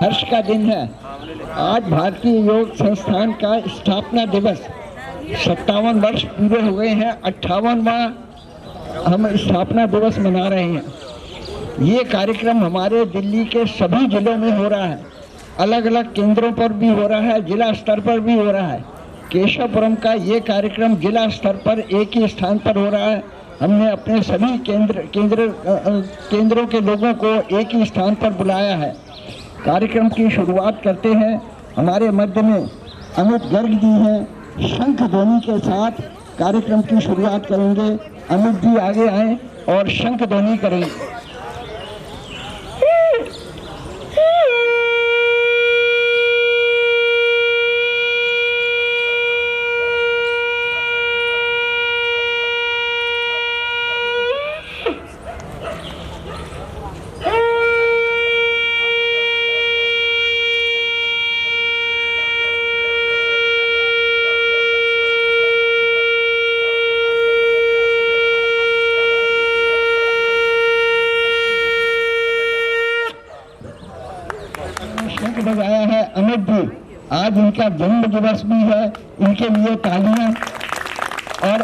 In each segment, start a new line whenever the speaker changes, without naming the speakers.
हर्ष का दिन है। आज भारतीय योग संस्थान का स्थापना दिवस 57 वर्ष पूरे हो गए हैं। 58वां हम स्थापना दिवस मना रहे हैं। ये कार्यक्रम हमारे दिल्ली के सभी जिलों में हो रहा है, अलग अलग केंद्रों पर भी हो रहा है, जिला स्तर पर भी हो रहा है। केशवपुरम का ये कार्यक्रम जिला स्तर पर एक ही स्थान पर हो रहा है। हमने अपने सभी केंद्रों के लोगों को एक ही स्थान पर बुलाया है। कार्यक्रम की शुरुआत करते हैं, हमारे मध्य में अमित गर्ग जी हैं, शंख ध्वनि के साथ कार्यक्रम की शुरुआत करेंगे। अमित जी आगे आए और शंख ध्वनि करेंगे। बजाया है अमित जी। आज इनका जन्म दिवस भी है, इनके लिए तालियां। और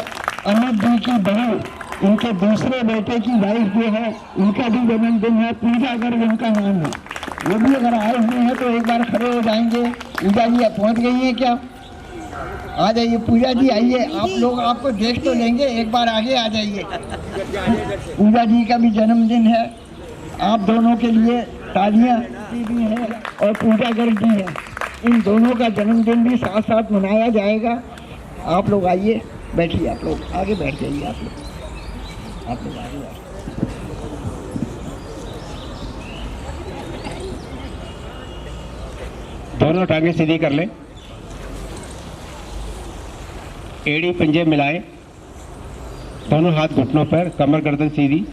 अमित जी की बहू, इनके दूसरे बेटे की वाइफ जो है, उनका भी जन्मदिन है। पूजा गर्ग उनका नाम है। वो भी अगर आए हुए हैं तो एक बार खड़े हो जाएंगे। पूजा जी आप पहुंच गई हैं क्या? आ जाइए पूजा जी, आइए। आप लोग आपको देख तो लेंगे, एक बार आगे आ जाइए। पूजा जी का भी जन्मदिन है। आप दोनों के लिए तालियां भी हैं और पूजा गर्ग भी है। इन दोनों का जन्मदिन भी साथ साथ मनाया जाएगा। आप लोग आइए, बैठिए। आप लोग आगे बैठ जाइए। आप लोग आगे।
दोनों टांगे सीधी कर लें, एड़ी पंजे मिलाएं, दोनों हाथ घुटनों पर, कमर गर्दन सीधी,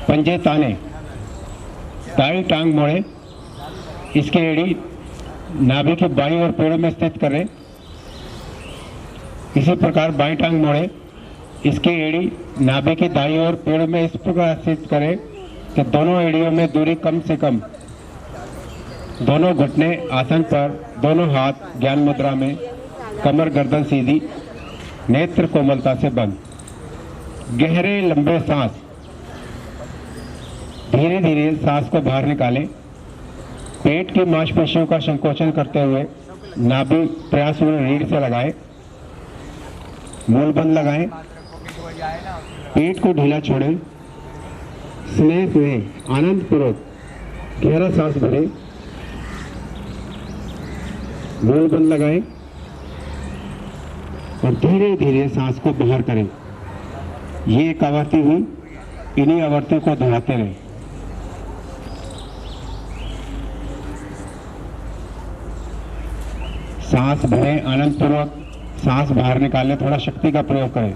पंजे ताने, दाई टांग मोड़े, इसके एड़ी नाभि के बाईं और पेड़ों में स्थित करें। इसी प्रकार बाईं टांग मोड़े, इसके एड़ी नाभि के दाईं और पेड़ों में इस प्रकार स्थित करें कि दोनों एड़ियों में दूरी कम से कम। दोनों घुटने आसन पर, दोनों हाथ ज्ञान मुद्रा में, कमर गर्दन सीधी, नेत्र कोमलता से बंद। गहरे लंबे सांस, धीरे धीरे सांस को बाहर निकालें। पेट की मांसपेशियों का संकोचन करते हुए नाभि प्रयासपूर्ण रीढ़ से लगाएं। मूलबंध लगाएं। पेट को ढीला छोड़ें। स्नेह से आनंद पूर्वक गहरा सांस भरें। मूलबंध लगाएं और धीरे धीरे सांस को बाहर करें। ये एक आवृत्ति हुई, इन्हीं आवृत्ति को दोहराते रहें। सांस भरें आनंद पूर्वक, सांस बाहर निकालें, थोड़ा शक्ति का प्रयोग करें।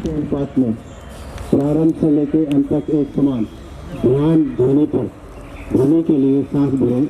अनुपात में प्रारंभ से लेकर अंत तक एक समान ध्यान ध्वनि पर ध्वनि के लिए सांस भरें।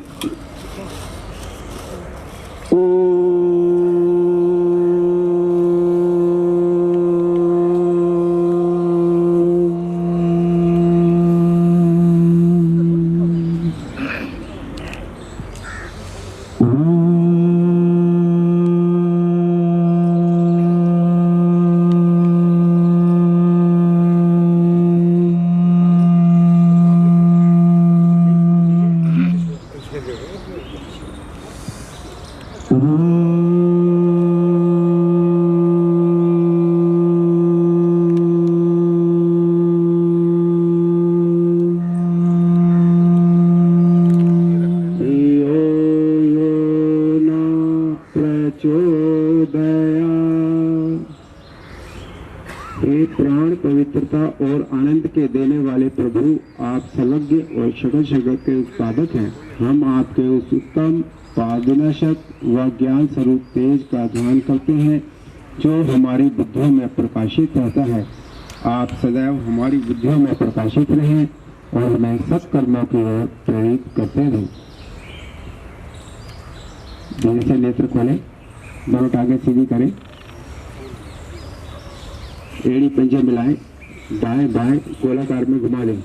हे प्राण पवित्रता और आनंद के देने वाले प्रभु, आप सर्वज्ञ और सकल जगत के उत्पादक हैं। हम आपके उस उत्तम पादनाशक व ज्ञान स्वरूप तेज का ध्यान करते हैं जो हमारी बुद्धियों में प्रकाशित रहता है। आप सदैव हमारी बुद्धियों में प्रकाशित रहें और हमें सत्कर्मों की ओर प्रेरित करते रहें। धीरे से नेत्र खोलें, दोनों टांगें सीधी करें, एड़ी पंजे मिलाएं, दाएं बाएं गोलाकार में घुमा दें।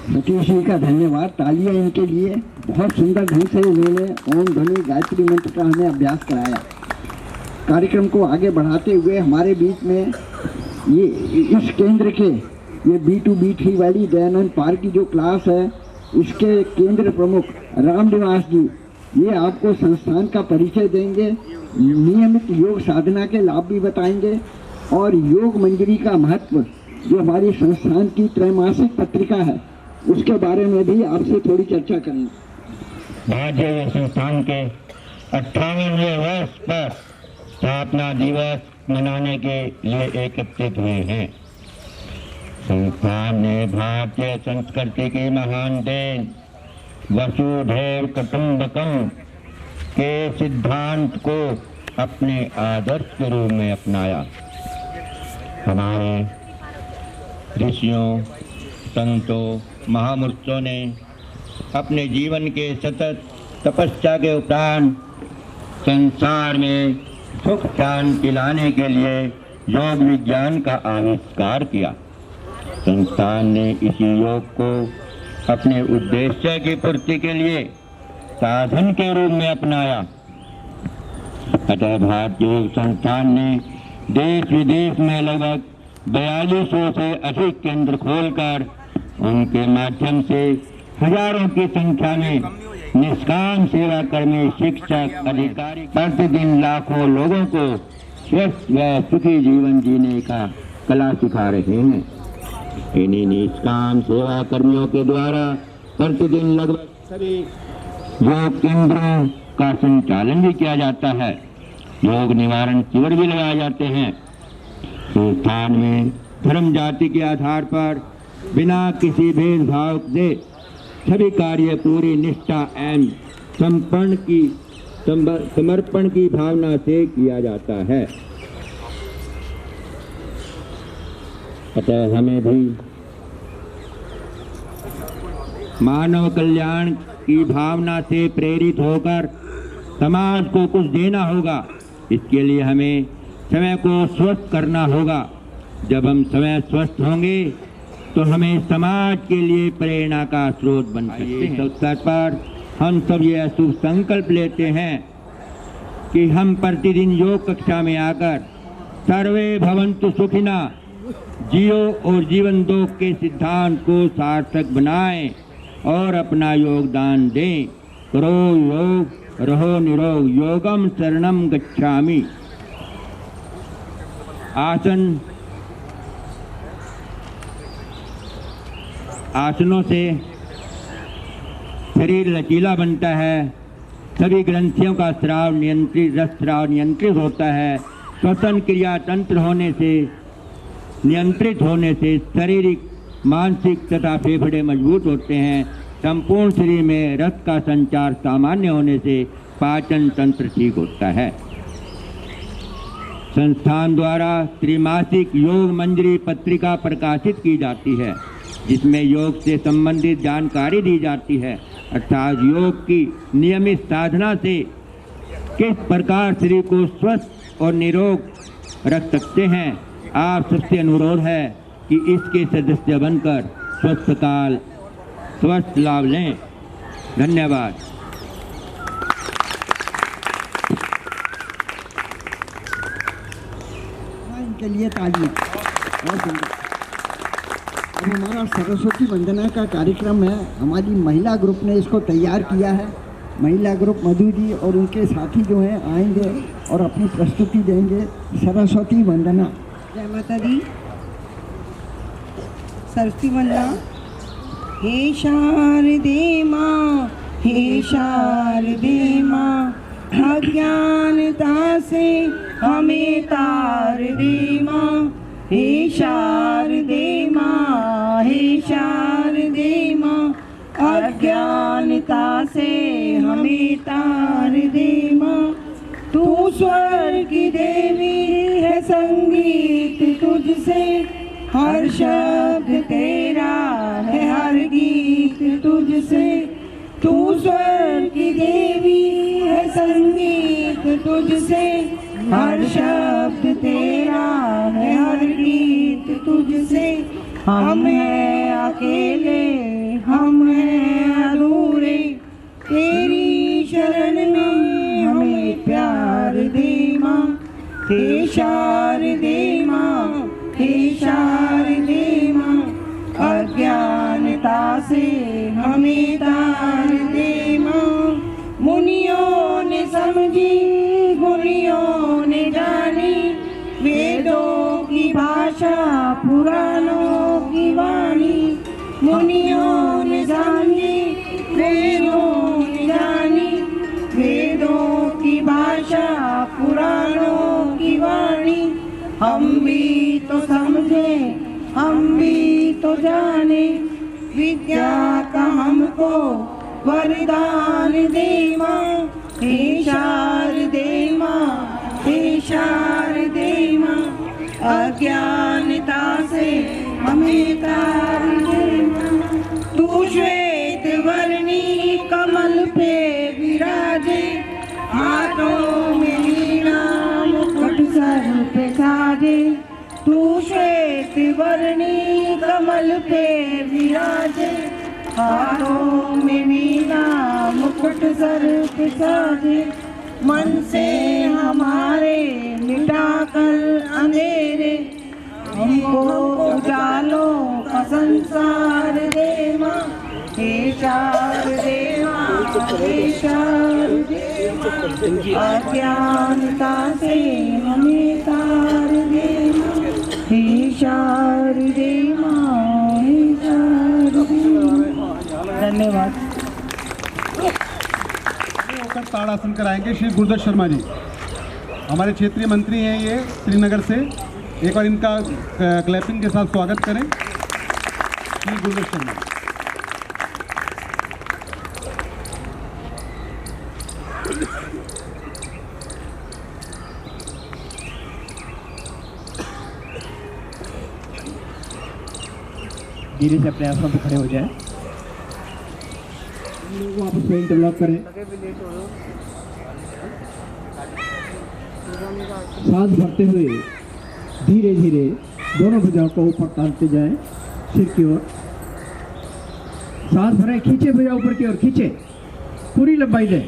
सतीश जी का धन्यवाद, तालियां इनके लिए। बहुत सुंदर ढंग से इन्होंने ओम ध्वनि गायत्री मंत्र का हमें अभ्यास कराया। कार्यक्रम को आगे बढ़ाते हुए हमारे बीच में ये इस केंद्र के ये B2B3 वाली दयानंद पार्क की जो क्लास है, इसके केंद्र प्रमुख रामनिवास जी, ये आपको संस्थान का परिचय देंगे, नियमित योग साधना के लाभ भी बताएंगे और योग मंजरी का महत्व जो हमारी संस्थान की त्रैमासिक पत्रिका है उसके बारे में भी आपसे थोड़ी चर्चा करेंगे।
आज ये संस्थान के 58वें वर्ष पर स्थापना दिवस मनाने के लिए एकत्रित हुए हैं। संस्थान ने भारतीय संस्कृति की महान देन वसुधैव कुटुंबकम के सिद्धांत को अपने आदर्श के रूप में अपनाया। हमारे ऋषियों, संतों, महामुर्षों ने अपने जीवन के सतत तपस्या के उपरांत संसार में सुख शांति लाने के लिए योग विज्ञान का आविष्कार किया। संस्थान ने इसी योग को अपने उद्देश्य की पूर्ति के लिए साधन के रूप में अपनाया। अतः भारतीय योग संस्थान ने देश विदेश में लगभग 4200 से अधिक केंद्र खोलकर उनके माध्यम से हजारों की संख्या में निष्काम सेवा कर्मी, शिक्षक, अधिकारी प्रतिदिन लाखों लोगों को स्वस्थ व सुखी जीवन जीने का कला सिखा रहे हैं। इन्हीं निष्काम सेवा कर्मियों के द्वारा प्रतिदिन लगभग सभी योग केंद्रों का संचालन भी किया जाता है। योग निवारण शिविर भी लगाए जाते हैं। संस्थान में धर्म जाति के आधार पर बिना किसी भेदभाव के सभी कार्य पूरी निष्ठा एवं समर्पण की भावना से किया जाता है। अतः हमें भी मानव कल्याण की भावना से प्रेरित होकर समाज को कुछ देना होगा। इसके लिए हमें समय को स्वस्थ करना होगा। जब हम समय स्वस्थ होंगे तो हमें समाज के लिए प्रेरणा का स्रोत बन सकते हैं। इस अवसर पर हम सब यह शुभ संकल्प लेते हैं कि हम प्रतिदिन योग कक्षा में आकर सर्वे भवन्तु सुखिना, जियो और जीवन दो के सिद्धांत को सार्थक बनाएं और अपना योगदान दें। करो योग, रहो निरोग, योगम शरणम गच्छामि। आसनों से शरीर लचीला बनता है, सभी ग्रंथियों का स्राव नियंत्रित, रस स्राव नियंत्रित होता है। श्वसन क्रिया तंत्र होने से, नियंत्रित होने से शारीरिक, मानसिक तथा फेफड़े मजबूत होते हैं। संपूर्ण शरीर में रक्त का संचार सामान्य होने से पाचन तंत्र ठीक होता है। संस्थान द्वारा त्रिमासिक योग मंजरी पत्रिका प्रकाशित की जाती है, जिसमें योग से संबंधित जानकारी दी जाती है, अर्थात योग की नियमित साधना से किस प्रकार शरीर को स्वस्थ और निरोग रख सकते हैं। आप सबसे अनुरोध है कि इसके सदस्य बनकर स्वस्थ लाभ लें। धन्यवाद।
इनके लिए तालियां। अब हमारा सरस्वती वंदना का कार्यक्रम है, हमारी महिला ग्रुप ने इसको तैयार किया है। महिला ग्रुप मधु जी और उनके साथी जो हैं आएंगे और अपनी प्रस्तुति देंगे। सरस्वती वंदना।
जय माता दी। सरस्वती वंदना। हे शारदे माँ, हे शारदे माँ, अज्ञानता से हमें तार दे माँ। हे शारदे माँ, हे शारदे माँ, अज्ञानता से हमें तार दे माँ। तू स्वर्ग की देवी है, संगीत तुझसे, हर शब्द तेरा है, हर गीत तुझसे। तू स्वर्ग की देवी है, संगीत तुझसे, हर शब्द तेरा है, हर गीत तुझसे। हम हैं अकेले, हम हैं अधूरे, तेरी शरण में हमें प्यार दे माँ। हे शारदे माँ, हे शारदे माँ, अज्ञानता से हमें तार दे माँ। मुनियों ने समझी, गुनियों ने जानी, वेदों की भाषा, पुराणों की वाणी। मुनियों ने जानी, वेदों ने जानी, वेदों की भाषा, पुराणों की वाणी। हम भी तो समझे, हम भी तो जाने, विद्या का हमको वरदान दे माँ। हे शारदे माँ, हे शारदे माँ, अज्ञानता से हमें तार दे माँ। तू श्वेत वर्णी कमल पे विराजे, हाथों में वीणा मुकुट सर पे साजे। तू श्वेत वर्णी कमल पे विराजे, हाथों में वीणा मुकुट सर पे साजे। मन से हमारे मिटाकर अंधेरे, हमको उजालों का संसार दे माँ। हे शारदे माँ, हे शारदे माँ, अज्ञानता से हमें तार दे माँ। हे शारदे माँ, हे शारदे माँ। धन्यवाद।
होकर ताड़ासन कराएंगे श्री गुरुदत्त शर्मा जी, हमारे क्षेत्रीय मंत्री हैं ये श्रीनगर से। एक बार इनका क्लैपिंग के साथ स्वागत करें। श्री गुरुदत्त शर्मा।
धीरे से अपने आसन पर खड़े हो जाएं। लोग आपस में इंटरलॉक करें। सांस भरते हुए धीरे धीरे दोनों भुजाओं को ऊपर तानते जाएं, सिर की ओर। सांस भरें, खींचे भुजा ऊपर की ओर, खींचे, पूरी लंबाई दें।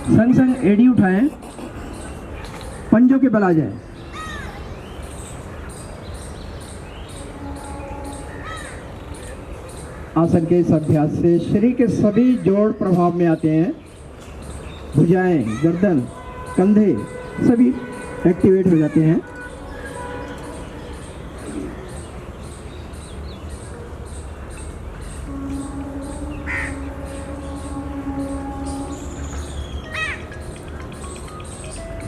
संग संग एड़ी उठाएं, पंजों के बल आ जाए। आसन के इस अभ्यास से शरीर के सभी जोड़ प्रभाव में आते हैं। भुजाएं, गर्दन, कंधे सभी एक्टिवेट हो जाते हैं।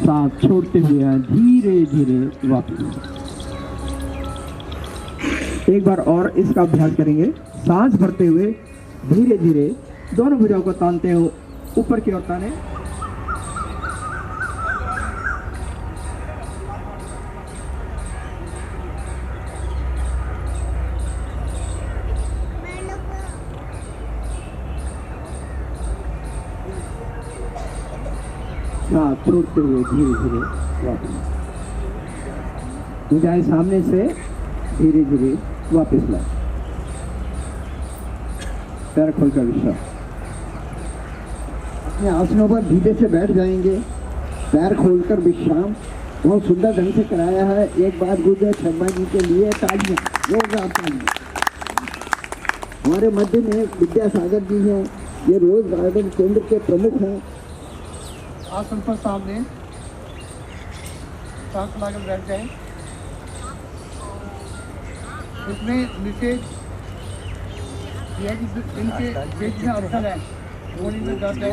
सांस छोड़ते हुए धीरे धीरे वापस। एक बार और इसका अभ्यास करेंगे। सांस भरते हुए धीरे धीरे दोनों भुजाओं को तानते हुए ऊपर की ओर ताने। सांस छोड़ते हुए धीरे धीरे वापस। भुजाएं सामने से धीरे धीरे वापस लाए। पैर खोलकर विश्राम। अपने आसनों पर धीरे से बैठ जाएंगे। पैर खोलकर विश्राम बहुत सुंदर ढंग से कराया है। एक बार गुरुदेव शर्मा जी के लिए तालियां, जोरदार तालियां। हमारे मध्य में विद्यासागर जी हैं, ये रोज गार्डन केंद्र के प्रमुख हैं।
आसन पर सामने सांस लगाकर बैठ जाए। इसमें नीचे इनके पेट में अवसर है, बॉडी में दर्द है,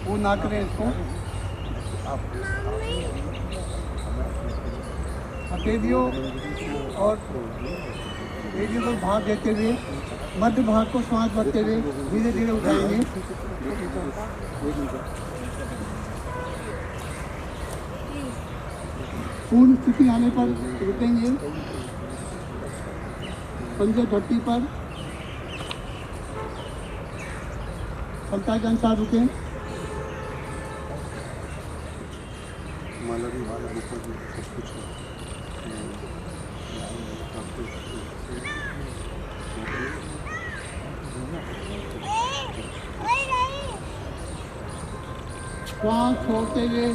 वो ना करें इसको। हथेलियों और एरियो को भाग देते हुए मध्य भाग को सांस भरते हुए धीरे धीरे उठाएंगे। पूर्ण स्थिति आने पर रुकेंगे। पंजे धरती पर क्षमता के अनुसार रुकें।
श्वास छोड़ते हुए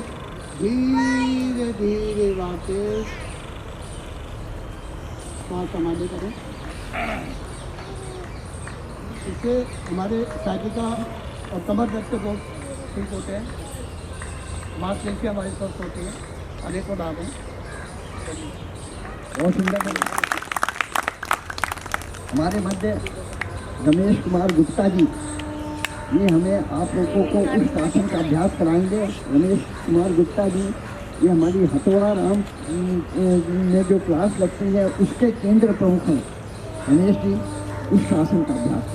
धीरे धीरे वापस श्वास समाधि करें। इससे हमारे साइकिका और कमर दर्द के बहुत ठीक होते हैं, मांसपेशियाँ हमारी स्वस्थ होती हैं, अनेकों लाभ हैं। बहुत सुंदर। हमारे मध्य रमेश कुमार गुप्ता जी, ये हमें आप लोगों को इस आसन का अभ्यास कराएंगे। रमेश कुमार गुप्ता जी ये हमारी हथौड़ा राम में जो क्लास लगती है उसके केंद्र प्रमुख हैं। रमेश जी इस आसन का अभ्यास।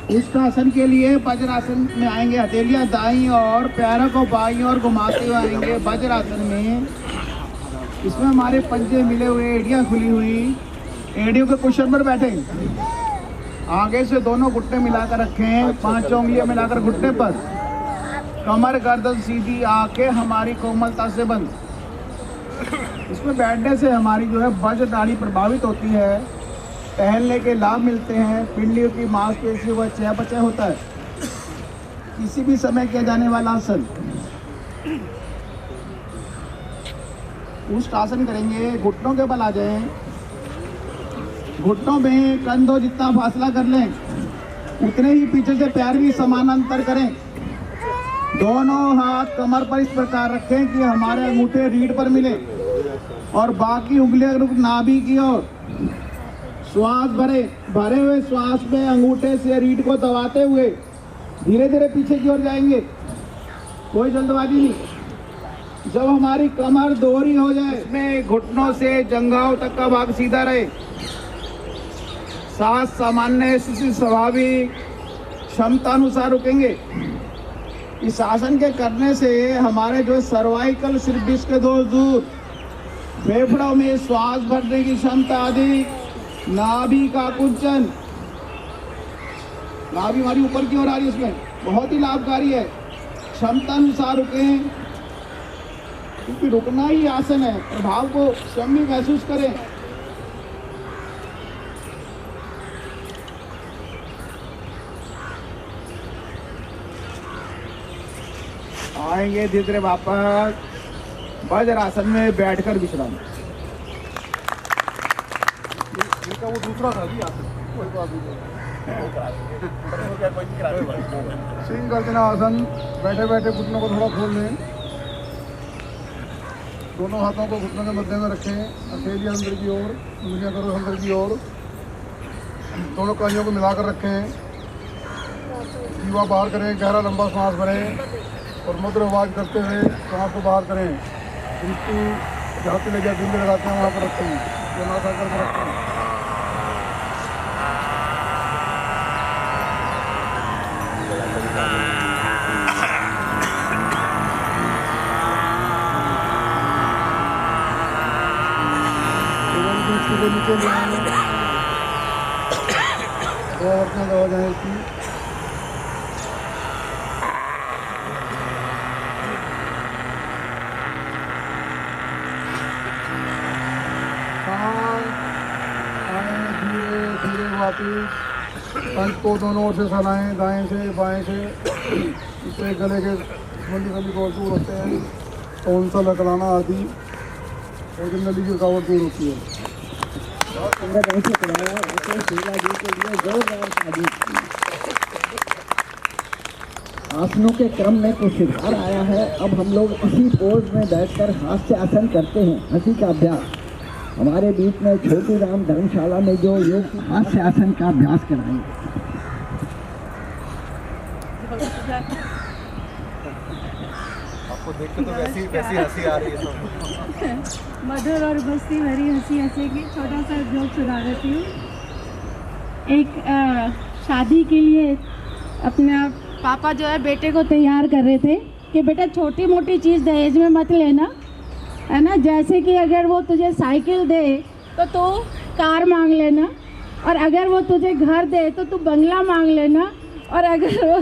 इस आसन के लिए वज्रासन में आएंगे, हथेलियां दाईं और पैरों को बाईं और घुमाते हुए आएंगे वज्रासन में। इसमें हमारे पंजे मिले हुए, एड़ियां खुली हुई, एड़ियों के कुशन पर बैठे, आगे से दोनों घुटने मिलाकर रखें, 5 उंगलियां मिलाकर घुटने पर, कमर गर्दन सीधी, आंखें हमारी कोमलता से बंद। इसमें बैठने से हमारी जो है वज्र नाड़ी प्रभावित होती है, टहलने के लाभ मिलते हैं, पिंडलियों की मांसपेशी व चयापचय होता है। किसी भी समय किया जाने वाला आसन। उष्ट आसन करेंगे, घुटनों के बल आ जाएं, घुटनों में कंधों जितना फासला कर लें उतने ही पीछे से पैर भी समानांतर करें। दोनों हाथ कमर पर इस प्रकार रखें कि हमारे अंगूठे रीढ़ पर मिले और बाकी उंगलियां नाभि की ओर। श्वास भरे हुए श्वास में अंगूठे से रीढ़ को दबाते हुए धीरे धीरे पीछे की ओर जाएंगे, कोई जल्दबाजी नहीं। जब हमारी कमर दोहरी हो जाए, इसमें घुटनों से जंघाओं तक का भाग सीधा रहे, सांस सामान्य स्थिति स्वाभाविक क्षमता अनुसार रुकेंगे। इस आसन के करने से हमारे जो सर्वाइकल सिर डिस्क के दोष दूर, फेफड़ों में श्वास भरने की क्षमता अधिक, नाभि का कुंचन, नाभि हमारी ऊपर की ओर आ रही है, इसमें बहुत ही लाभकारी है। क्षमता अनुसार रुकें, क्योंकि रुकना ही आसन है, प्रभाव को स्वयं भी महसूस करें। आएंगे धीरे धीरे वापस वज्रासन में बैठकर विश्राम।
वो दूसरा था जी आसन, सिंह गर्जना आसन। बैठे बैठे घुटनों को थोड़ा खोल लें, दोनों हाथों को घुटनों के मध्य में रखें, हथेलियां अंदर की ओर, उंगलियां करो अंदर की ओर, दोनों कहियों को मिलाकर रखें, जीवा बाहर करें, गहरा लंबा सांस भरें और मधुर आवाज करते हुए सांस को बाहर करें। बिल्कुल जहाँ पे लगे दिल लगाते हैं वहाँ पर रखें, जो नासा करके रखें। नीचे औरतें हो जाए इसकी। धीरे धीरे वापिस कंठ को दोनों ओर से फैलाएं, दाएं से बाएं से। इससे गले के नली को दूर होते हैं, टोंसल लकड़ाना आदि और नली की रुकावट दूर होती है।
आसनों के क्रम में कुछ सुधार आया है। अब हम लोग इसी पोज में बैठकर हास्य आसन करते हैं, हंसी का अभ्यास। हमारे बीच में छोटू राम धर्मशाला में जो योग हास्य आसन का अभ्यास कराएंगे।
आपको देख के तो वैसी हंसी आ रही है।
मधुर और मस्ती भरी हंसी हंसेगी। छोटा सा जोक सुना देती हूँ। एक शादी के लिए अपना पापा जो है बेटे को तैयार कर रहे थे कि बेटा छोटी मोटी चीज़ दहेज में मत लेना, है ना। जैसे कि अगर वो तुझे साइकिल दे तो तू कार मांग लेना, और अगर वो तुझे घर दे तो तू बंगला मांग लेना, और अगर वो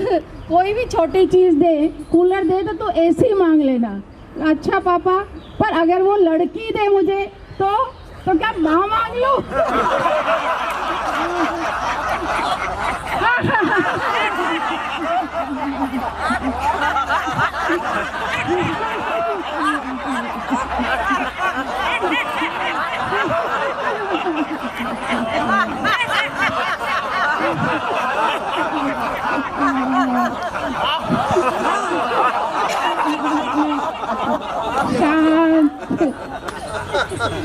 कोई भी छोटी चीज़ दे, कूलर दे तो तू एसी मांग लेना। अच्छा पापा, पर अगर वो लड़की दे मुझे तो क्या माँ मांग लूँ?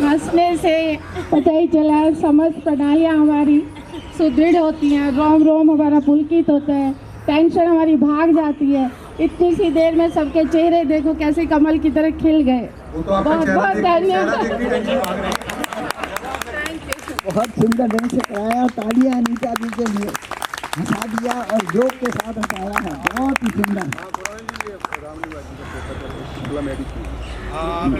हंसने से पता ही चला समस्त प्रणालियाँ हमारी सुदृढ़ होती हैं, रोम रोम हमारा पुलकित होता है, टेंशन हमारी भाग जाती है। इतनी सी देर में सबके चेहरे देखो कैसे कमल की तरह खिल गए। बहुत बहुत धन्यवाद।
बहुत सुंदर ढंग से कराया। तालियां अनीता जी के लिए, हंसा दिया और जोक के साथ हंसाया है, बहुत ही सुंदर।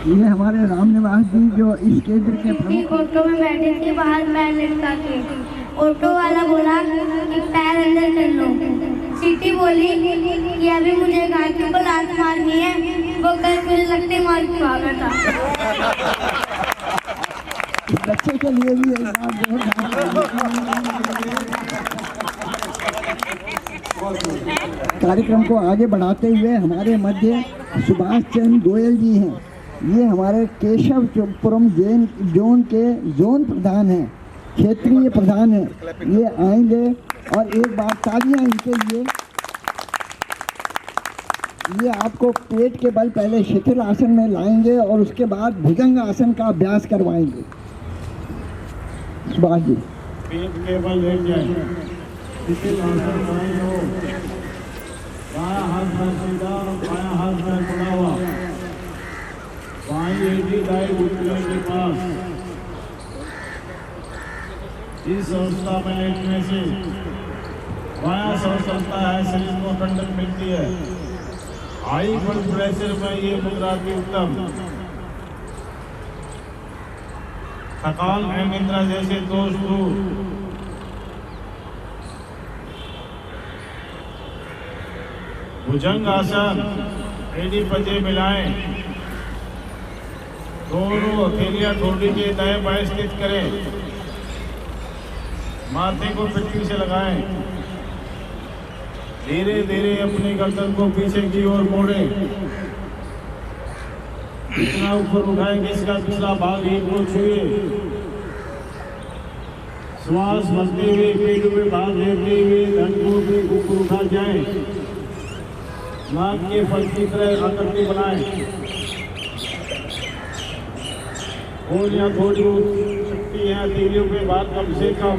ये हमारे रामनिवास जी जो इस केंद्र के प्रमुख।
ऑटो में बैठे के बाहर पैर लटका के ऑटो वाला बोला कि पैर अंदर कर लो। सीटी बोली कि अभी मुझे गाड़ी को लात मारनी है, वो कर मुझे लगते मार के भागा था।
बच्चे के लिए भी एक कार्यक्रम को आगे बढ़ाते हुए हमारे मध्य सुभाष चंद्र गोयल जी हैं। ये हमारे केशवपुरम जोन के जोन प्रधान हैं, क्षेत्रीय प्रधान हैं। ये आएंगे और एक बार तालियां इनके लिए। ये आपको पेट के बल पहले शिथिल आसन में लाएंगे और उसके बाद भुजंग आसन का अभ्यास करवाएंगे। सुभाष जी,
पेट के बल लेट जाए, शिथिल आसन बनाइए, बायां हाथ में सीधा और बायां हाथ में खुला हुआ, बाईं एड़ी दाईं घुटने के पास। इस अवस्था में लेटने से बायां सर चलता है, शरीर को ठंडक मिलती है। हाई ब्लड प्रेशर में ये मुद्रा की उत्तम। थकान एवं निद्रा जैसे दोष दूर। भुजंग आसन, एड़ी पजे मिलाएं, दोनों हथेलियां ठोड़ी के दाएं बाएं स्थित करें, माथे को पिट्ठी से लगाएं, धीरे धीरे अपनी गर्दन को पीछे की ओर मोड़ें, इतना ऊपर उठाएं कि इसका पिछला भाग ही को छुए। श्वास भरते हुए पेट में भाग लेते हुए धन को भी ऊपर उठा जाए, नाक के फल की तरह आकृति बनाएं, गोलियां थोड़ी सकती हैं, तीलियों के बाद कम से कम।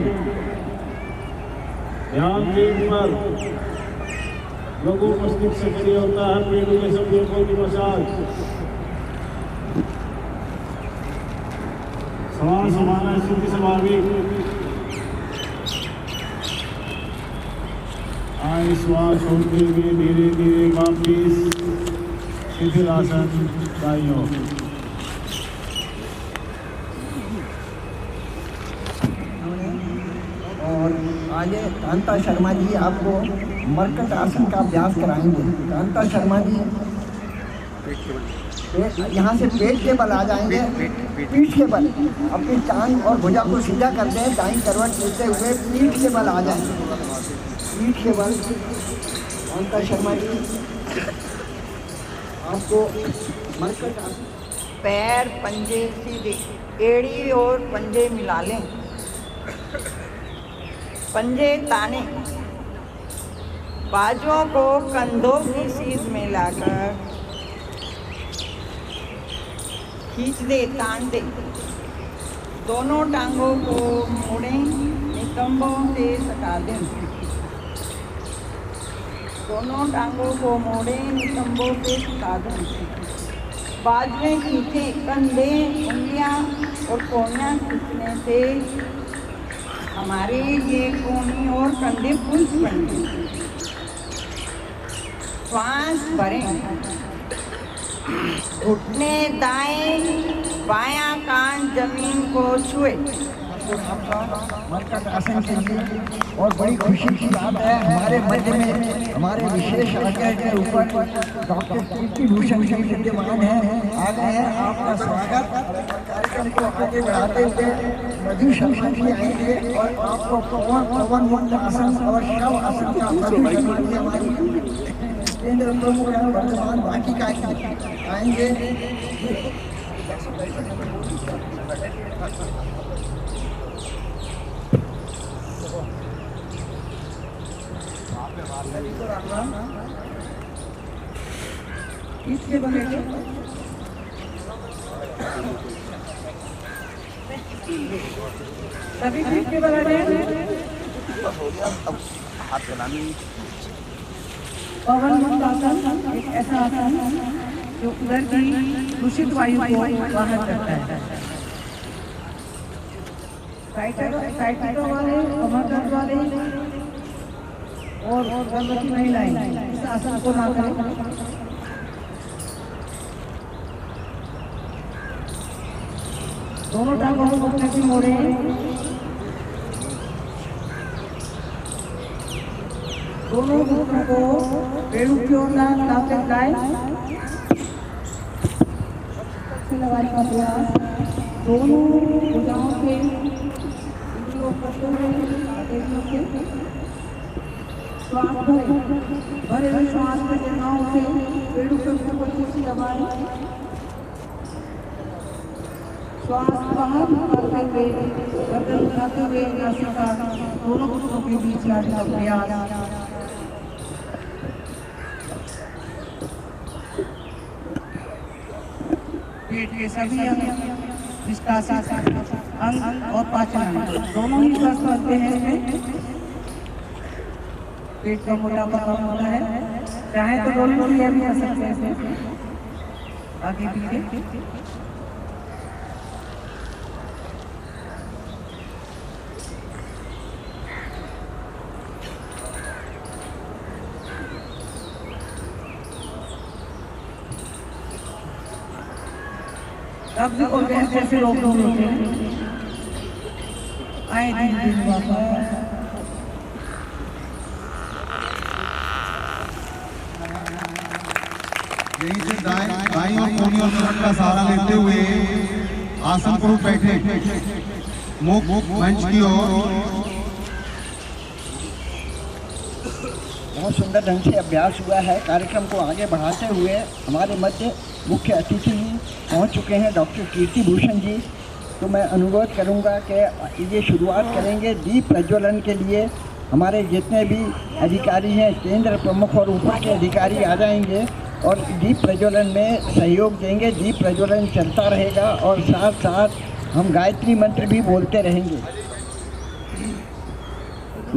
ध्यान के ऊपर लघु मस्तिष्क सक्रिय होता है, पेड़ों के संवेदों की मसाज। श्वास हमारा शुद्ध स्वाभाविक। आए श्वास छोड़ते हुए धीरे धीरे वापिस शिथिल आसन दाईं ओर।
और आगे कांता शर्मा जी आपको मरकट आसन का अभ्यास कराएंगे। कांता शर्मा जी यहाँ से पेट के बल आ जाएंगे, पीठ के बल। अपनी टांग और भुजा को सीधा कर दें, दाईं करवट लेते हुए पीठ के बल आ जाएंगे, पीठ के बल। कांता शर्मा जी आपको मरकट आसन।
पैर पंजे सीधे, एड़ी और पंजे मिला लें, पंजे ताने, बाजुओं को कंधों की सीध में लाकर खींच दे, तान दे। दोनों टांगों को मोड़ें, नितंबों से सटा दें। दोनों टांगों को मोड़ें, नितंबों से सटा दें। बाजुएं खींचें, कंधे, उंगलियां और कोहनियां खींचने से हमारे ये कोहनी और कंधे पुंज बनें। श्वास भरें, घुटने दाएं बायां कान जमीन को छुए,
ठाकुर आपका मरकट आसन के लिए। और बड़ी खुशी की बात है हमारे मध्य में हमारे विशेष आग्रह के ऊपर डॉक्टर कीर्ति भूषण जी विद्यमान है, आ गए हैं। आपका स्वागत। कार्यक्रम को आगे बढ़ाते हुए मधु शर्मा जी आएंगे और आपको पवन मुक्त आसन और शव आसन का हमारी केंद्र प्रमुख वर्तमान बाकी का आएंगे। इसके बने सभी के बने पवन मुक्त आसन एक ऐसा आसन जो उधर की दूषित वायु को बाहर करता है। साइटिका वाले, कमर दर्द वाले और गर्भवती महिलाएं इस आसन को ना करें। दोनों टांगों को घुटने से मोड़े। दोनों घुटनों को पेड़ों की ओर लगाएं। लगाने का प्रयास दोनों भुजाओं से श्वास भरे हुए श्वास में जगहों से पेड़ों के ऊपर कुछ दबाएं। श्वास बाहर निकालते हुए गर्दन उठाते हुए नासिका दोनों घुटनों के बीच लाने का प्रयास। पेट के सभी अंग और पाचन दोनों ही स्वस्थ होते हैं। पेट का मोटापा कम होता है। चाहे तो दोनों भी कर सकते हैं आगे पीछे। कब्ज और गैस जैसे रोग होते हैं। आए दिन
यहीं से दाएं और कोनी और कमर का सहारा लेते हुए आसन पर बैठे, मुख मंच की ओर।
बहुत सुंदर ढंग से अभ्यास हुआ है। कार्यक्रम को आगे बढ़ाते हुए हमारे मध्य मुख्य अतिथि पहुंच चुके हैं डॉक्टर कीर्ति भूषण जी। तो मैं अनुरोध करूंगा कि ये शुरुआत करेंगे दीप प्रज्वलन के लिए। हमारे जितने भी अधिकारी हैं, केंद्र प्रमुख और ऊपर के अधिकारी आ जाएंगे और दीप प्रज्वलन में सहयोग देंगे। दीप प्रज्वलन चलता रहेगा और साथ साथ हम गायत्री मंत्र भी बोलते रहेंगे।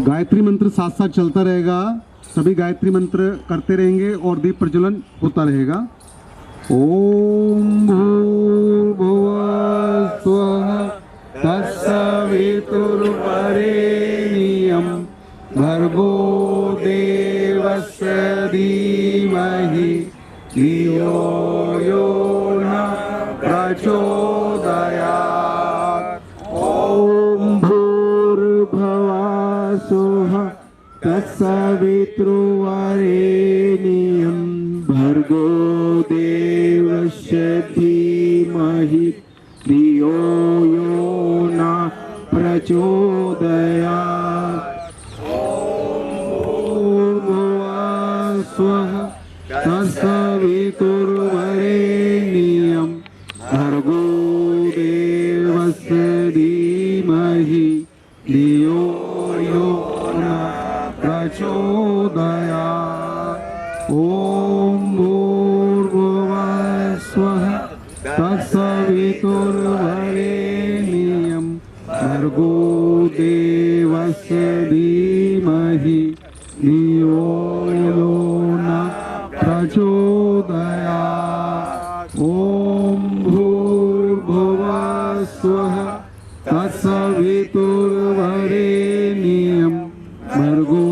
गायत्री मंत्र साथ साथ चलता रहेगा। सभी गायत्री मंत्र करते रहेंगे और दीप प्रज्वलन होता रहेगा। ओम भूर्भुवः स्वः तत्सवितुर्वरेण्यं भर्गो देवस्य धीमहि धियो यो न प्रचोदयात्। ओम भूर्भुवः स्वः तत्सवितुर्वरेण्यं भर्गो देवस्य धीमहि धियो यो न प्रचोदयात्। भूर्भुवः स्वः तत्सवितुर्वरेण्यं भर्गो देवस्य धीमहि धियो यो न प्रचोदयात्। ओम भूर्भुवः स्वः तत्सवितुर्वरेण्यं भर्गो देवस्य धीमहि धियो यो न प्रचोदयात्। ओम भूर्भुवः स्वः तत्सवितुर्वरेण्यं भर्गो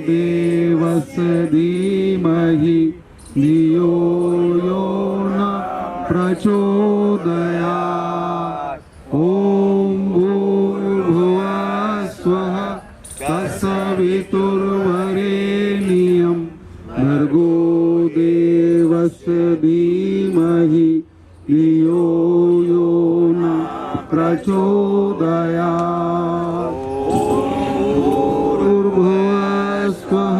देवस्य धीमहि धियो यो न प्रचोदयात्। ओम
तत्सवितुर्वरेण्यं भर्गो देवस्य धीमहि धियो यो न प्रचोदयात्। भूर्भुवस्वः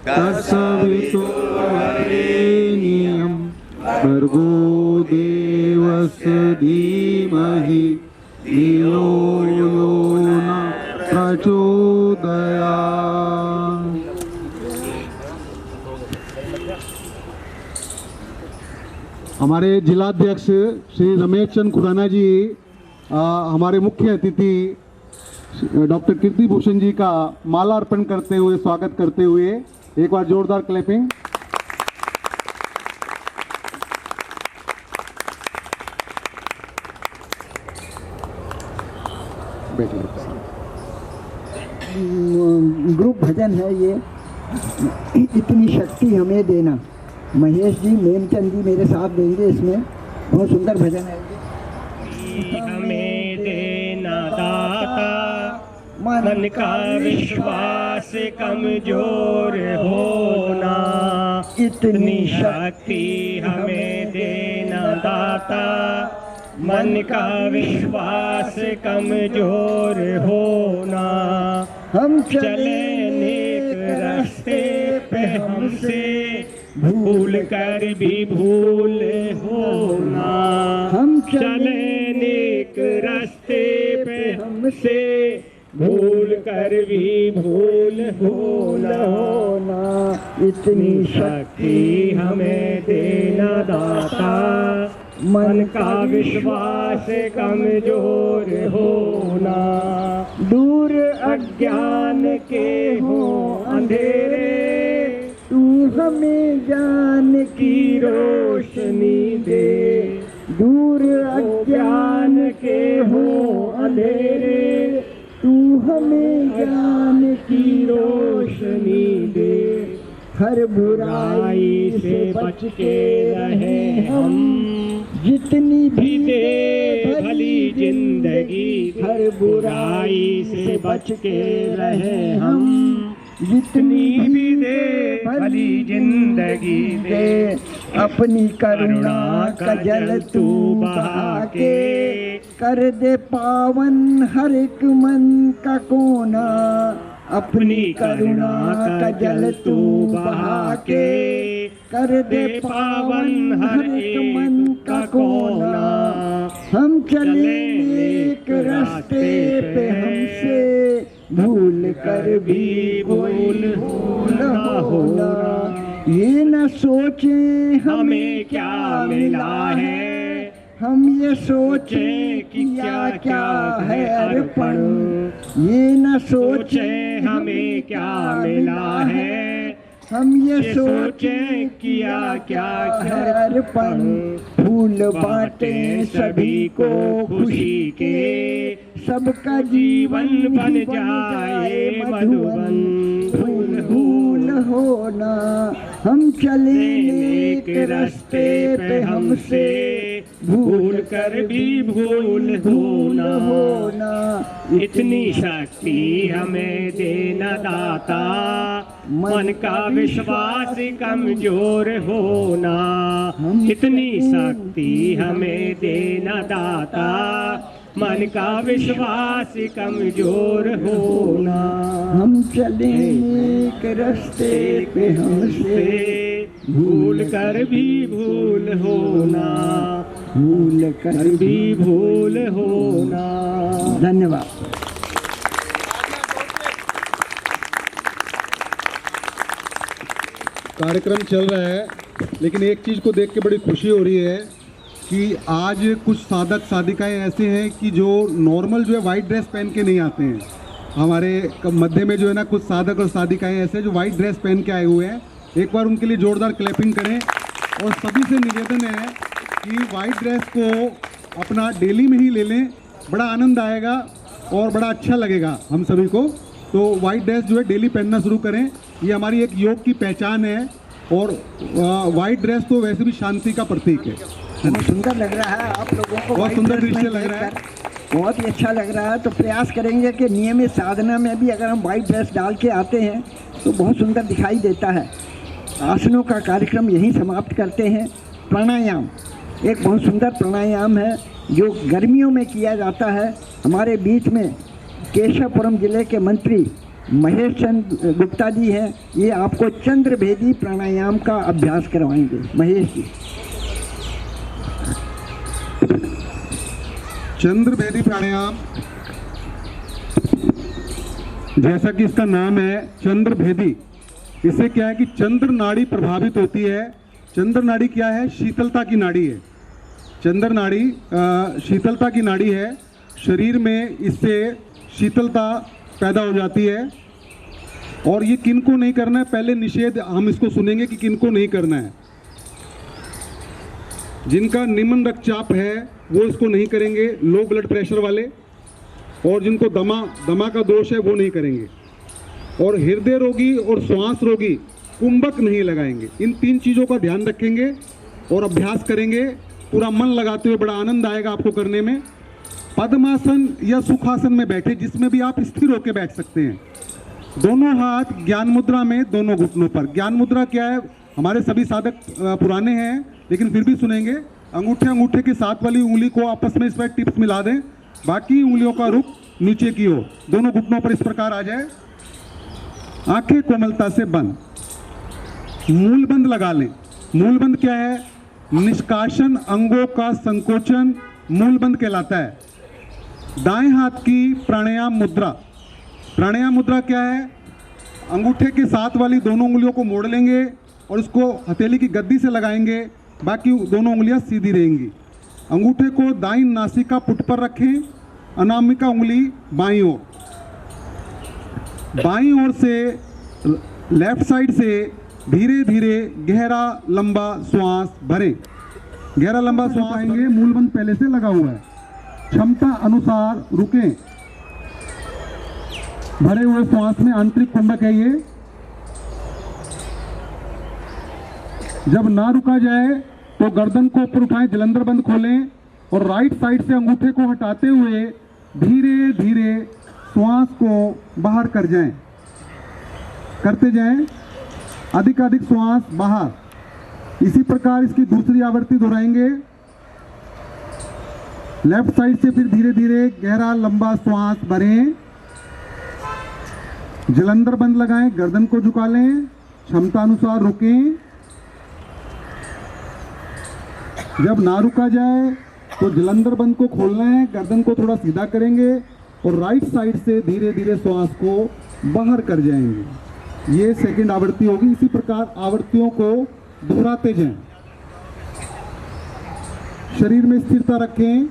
तत्सवितुर्वरेण्यं भर्गो देवस्य धीमहि धियो यो न प्रचोदयात्।
हमारे जिलाध्यक्ष श्री रमेश चंद खुराना जी हमारे मुख्य अतिथि डॉक्टर कीर्ति भूषण जी का माला अर्पण करते हुए स्वागत करते हुए एक बार जोरदार क्लैपिंग।
ग्रुप भजन है ये, इतनी शक्ति हमें देना। महेश जी मेमचंद जी मेरे साथ देंगे इसमें, बहुत सुंदर भजन है ये।
हमें देना दाता मन का विश्वास कमजोर होना, इतनी शक्ति हमें देना दाता मन का विश्वास कमजोर होना। हम चले नेक रास्ते पे हमसे भूल कर भी भूल होना। हम चले नेक रास्ते पे हमसे भूल कर भी भूल होना। इतनी शक्ति हमें देना दाता मन का विश्वास कमजोर होना। दूर अज्ञान के हो अंधेरे, तू हमें ज्ञान की रोशनी दे। दूर अज्ञान के हो अंधेरे, तू हमें ज्ञान की रोशनी दे। हर बुराई से बच के रहे हम, जितनी भी दे भली जिंदगी। हर बुराई से बच के रहे हम, जितनी भी दे भली जिंदगी दे। अपनी करुणा का जल तू बहा के, कर दे पावन हर एक मन का कोना। अपनी करुणा का जल तू बहा के, कर दे पावन हर एक मन का कोना। हम चले एक रास्ते पे हमसे भूल कर भी भूल होना। ये न सोचे हमें क्या मिला है, हम ये सोचे कि क्या क्या है अर्पण। ये न सोचे हमें क्या मिला है, हम ये सोचे किया क्या है अर्पण। फूल बांटे सभी को खुशी के, सबका जीवन बन जाए मधुबन। फूल फूल होना, हम चले एक रास्ते पे हमसे भूल कर भी भूल होना। इतनी शक्ति हमें देना दाता मन का विश्वास कमजोर होना। इतनी शक्ति हमें देना दाता मन का विश्वास कमजोर होना। हम चले एक रास्ते पे हमसे भूल कर भी भूल होना। भूल कर भी भूल होना।
धन्यवाद।
कार्यक्रम चल रहा है, लेकिन एक चीज़ को देख के बड़ी खुशी हो रही है कि आज कुछ साधक साधिकाएं ऐसे हैं कि जो नॉर्मल जो है वाइट ड्रेस पहन के नहीं आते हैं। हमारे मध्य में जो है ना कुछ साधक और साधिकाएं ऐसे हैं जो वाइट ड्रेस पहन के आए हुए हैं। एक बार उनके लिए जोरदार क्लैपिंग करें। और सभी से निवेदन है कि वाइट ड्रेस को अपना डेली में ही ले लें, बड़ा आनंद आएगा और बड़ा अच्छा लगेगा हम सभी को। तो वाइट ड्रेस जो है डेली पहनना शुरू करें, ये हमारी एक योग की पहचान है। और वाइट ड्रेस तो वैसे भी शांति का प्रतीक है।
बहुत सुंदर लग रहा है आप लोगों को,
बहुत सुंदर दृश्य लग रहा है।
बहुत ही अच्छा लग रहा है। तो प्रयास करेंगे कि नियमित साधना में भी अगर हम वाइट ड्रेस डाल के आते हैं तो बहुत सुंदर दिखाई देता है। आसनों का कार्यक्रम यहीं समाप्त करते हैं। प्राणायाम एक बहुत सुंदर प्राणायाम है जो गर्मियों में किया जाता है। हमारे बीच में केशवपुरम जिले के मंत्री महेश चंद्र गुप्ता जी हैं, ये आपको चंद्रभेदी प्राणायाम का अभ्यास करवाएंगे। महेश जी।
चंद्रभेदी प्राणायाम, जैसा कि इसका नाम है चंद्रभेदी, इससे क्या है कि चंद्र नाड़ी प्रभावित होती है। चंद्र नाड़ी क्या है? शीतलता की नाड़ी है। चंद्र नाड़ी शीतलता की नाड़ी है। शरीर में इससे शीतलता पैदा हो जाती है। और ये किनको नहीं करना है, पहले निषेध हम इसको सुनेंगे कि किनको नहीं करना है। जिनका निम्न रक्तचाप है वो इसको नहीं करेंगे, लो ब्लड प्रेशर वाले, और जिनको दमा का दोष है वो नहीं करेंगे, और हृदय रोगी और श्वास रोगी कुंभक नहीं लगाएंगे। इन 3 चीज़ों का ध्यान रखेंगे और अभ्यास करेंगे। पूरा मन लगाते हुए बड़ा आनंद आएगा आपको करने में। पद्मासन या सुखासन में बैठे, जिसमें भी आप स्थिर होकर बैठ सकते हैं। दोनों हाथ ज्ञान मुद्रा में, दोनों घुटनों पर। ज्ञान मुद्रा क्या है? हमारे सभी साधक पुराने हैं लेकिन फिर भी सुनेंगे। अंगूठे के साथ वाली उंगली को आपस में इस पर टिप्स मिला दें, बाकी उंगलियों का रुख नीचे की ओर, दोनों घुटनों पर इस प्रकार आ जाए। आंखें कोमलता से बंद, मूल बंद लगा लें। मूल बंद क्या है? निष्कासन अंगों का संकोचन मूल बंद कहलाता है। दाएं हाथ की प्राणायाम मुद्रा। प्राणायाम मुद्रा क्या है? अंगूठे के साथ वाली दोनों उंगलियों को मोड़ लेंगे और उसको हथेली की गद्दी से लगाएंगे, बाकी दोनों उंगलियां सीधी रहेंगी। अंगूठे को दाईं नासिका पुट पर रखें, अनामिका उंगली बाईं ओर। बाईं ओर से लेफ्ट साइड से धीरे धीरे गहरा लंबा श्वास भरें। गहरा लंबा श्वास आएंगे, मूलबंद पहले से लगा हुआ है। क्षमता अनुसार रुकें। भरे हुए श्वास में आंतरिक कुंभक है ये। जब ना रुका जाए तो गर्दन को ऊपर उठाएं, जलंधर बंद खोलें और राइट साइड से अंगूठे को हटाते हुए धीरे धीरे श्वास को बाहर करते जाएं। अधिक श्वास बाहर। इसी प्रकार इसकी दूसरी आवृत्ति दोहराएंगे। लेफ्ट साइड से फिर धीरे धीरे गहरा लंबा श्वास भरें, जलंधर बंद लगाएं, गर्दन को झुका लें, क्षमता अनुसार रुकें। जब ना रुका जाए तो जलंधर बंद को खोलना है, गर्दन को थोड़ा सीधा करेंगे और राइट साइड से धीरे धीरे श्वास को बाहर कर जाएंगे। ये सेकंड आवृत्ति होगी। इसी प्रकार आवृत्तियों को दोहराते जाएं। शरीर में स्थिरता रखें।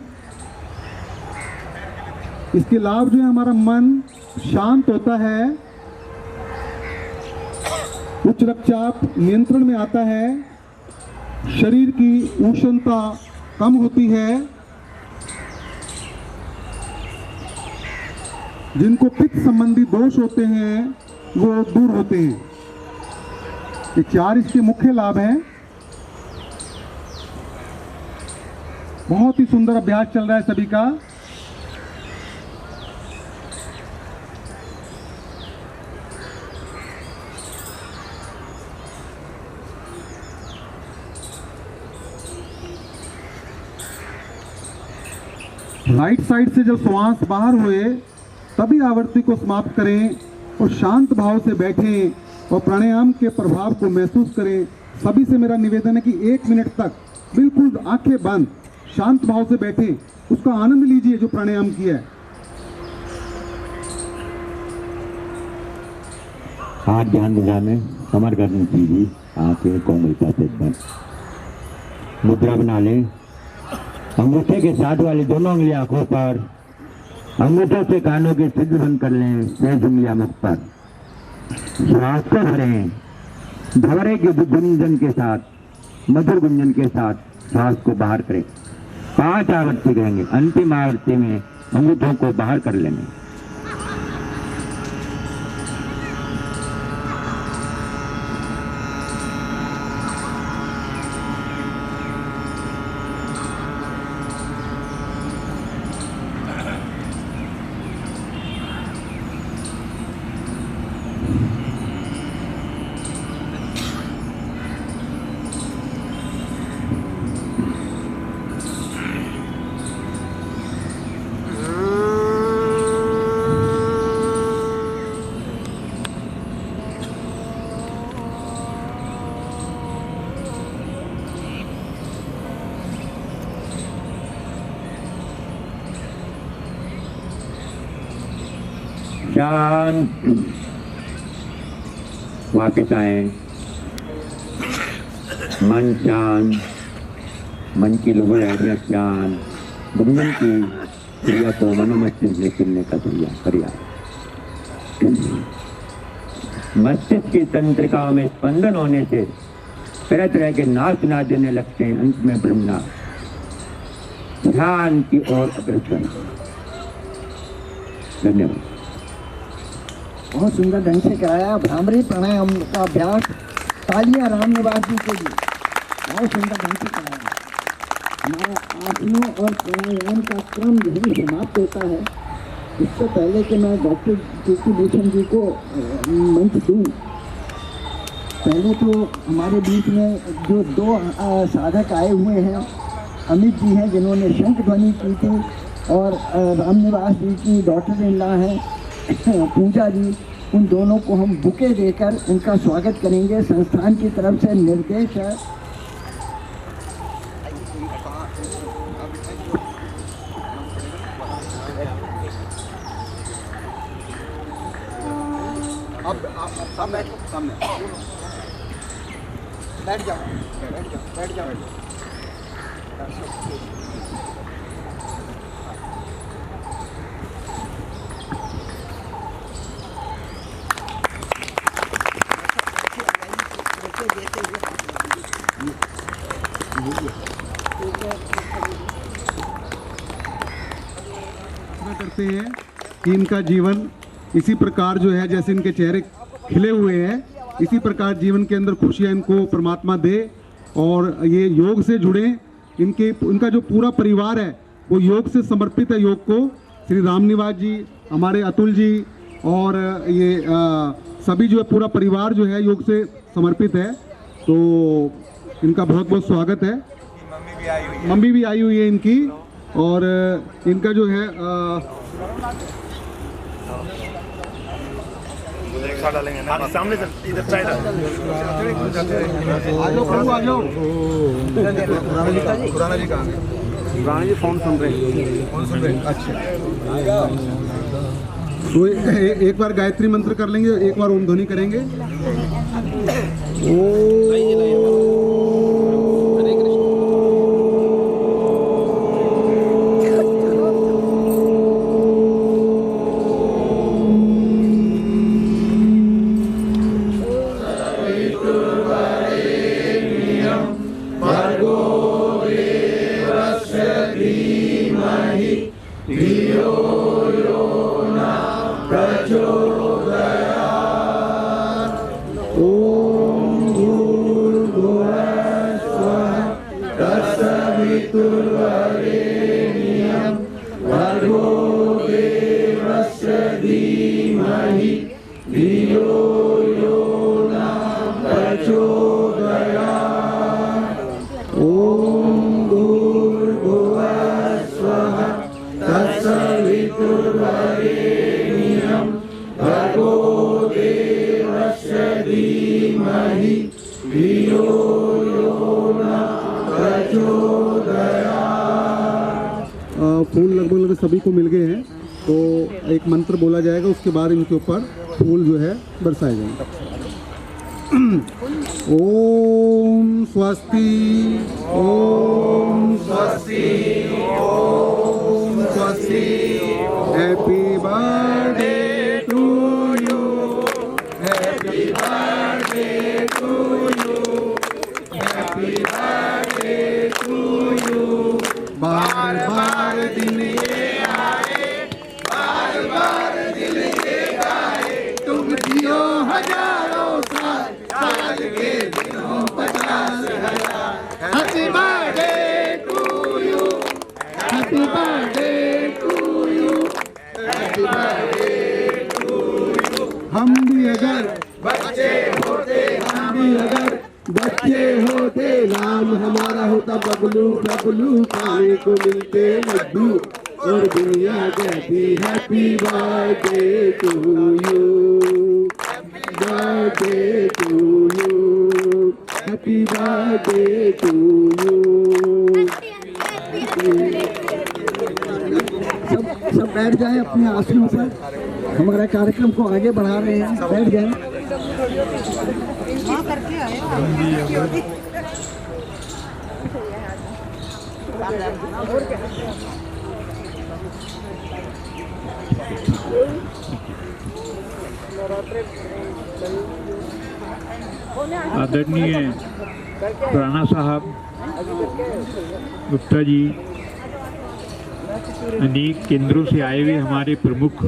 इसके लाभ जो है, हमारा मन शांत होता है, उच्च रक्तचाप नियंत्रण में आता है, शरीर की उष्णता कम होती है, जिनको पित्त संबंधी दोष होते हैं वो दूर होते हैं। ये 4 इसके मुख्य लाभ हैं। बहुत ही सुंदर अभ्यास चल रहा है सभी का। राइट साइड से जब श्वास बाहर हुए तभी आवृत्ति को समाप्त करें और शांत भाव से बैठें और प्राणायाम के प्रभाव को महसूस करें। सभी से मेरा निवेदन है कि 1 मिनट तक बिल्कुल आंखें बंद शांत भाव से बैठें, उसका आनंद लीजिए जो प्राणायाम किया है।
हाथ ध्यान दिलाने, कमर गर्दन सीधी, आंखें कोमलता से बंद। मुद्रा बना लें। अंगूठे के साथ वाली दोनों उंगलियां आंखों पर, अंगूठों से कानों के छिद्र बंद कर लें, शेष उंगलियां मुख पर। श्वास को भरें, भंवरे के गुंजन के साथ, मधुर गुंजन के साथ श्वास को बाहर करें। 5 आवृत्ति करेंगे। अंतिम आवृत्ति में अंगूठों को बाहर कर लेंगे। शांत वापस आए, मन शांत, मन की लुभावना शांत, गुंजन की क्रिया को मनोमस्तिष्क में चुनने का प्रयास। मस्तिष्क की तंत्रिकाओं में स्पंदन होने से तरह तरह के नाद सुना देने लगते हैं। अंत में ब्रह्मनाद ध्यान की ओर अग्रसर। धन्यवाद।
बहुत सुंदर ढंग से कराया। भ्रामरी प्राणायाम का अभ्यास। तालियां राम निवास जी के लिए। बहुत सुंदर ढंग से कराया। हमारा आसनों और प्राणायाम का क्रम यही समाप्त होता है। इससे पहले कि मैं डॉक्टर कीर्ति भूषण जी को मंच दूं, पहले तो हमारे बीच में जो दो साधक आए हुए हैं, अमित जी हैं जिन्होंने शंख ध्वनि की थी, और रामनिवास जी की डॉटर इन लॉ हैं पूजा जी। उन दोनों को हम बुके देकर उनका स्वागत करेंगे। संस्थान की तरफ से निर्देश है।
अब आप सामने बैठ जाओ। करते हैं कि इनका जीवन इसी प्रकार जो है, जैसे इनके चेहरे खिले हुए हैं, इसी प्रकार जीवन के अंदर खुशियां इनको परमात्मा दे और ये योग से जुड़े। इनका जो पूरा परिवार है वो योग से समर्पित है। योग को श्री रामनिवास जी, हमारे अतुल जी और ये सभी जो है पूरा परिवार जो है योग से समर्पित है। तो इनका बहुत बहुत स्वागत है। मम्मी भी आई हुई है इनकी, और इनका जो है
सामने इधर साइड
आ जाओ। खुराना जी कहाँ गए? खुराना जी फोन सुन रहे हैं। अच्छा, तो एक बार गायत्री मंत्र कर लेंगे, एक बार ओम ध्वनि करेंगे। फूल लगभग सभी को मिल गए हैं, तो एक मंत्र बोला जाएगा, उसके बाद इनके ऊपर फूल जो है बरसाए जाएंगे। ओम स्वस्ति, ओम स्वस्ति, ओम स्वस्ति। Happy birthday to you, happy birthday to you, happy birthday to you. बार बार दिन ये आए, बार बार दिन ये गाए, तुम जियो हजारों साल, साल के दिनों 50,000। Happy birthday to you, happy birthday to you, happy birthday to you. हम भी अगर बच्चे होते, हम भी अगर बच्चे होते, नाम हमारा होता बबलू, बबलू खाने को मिलते लड्डू, और दुनिया कहती happy birthday to you, birthday to you, happy birthday to you. सब
सब बैठ जाएं अपने आसनों पर। हमारे कार्यक्रम को आगे बढ़ा रहे हैं, बैठ जाएं।
आदरणीय राणा साहब, गुप्ता जी, अनेक केंद्रों से आए हुए हमारे प्रमुख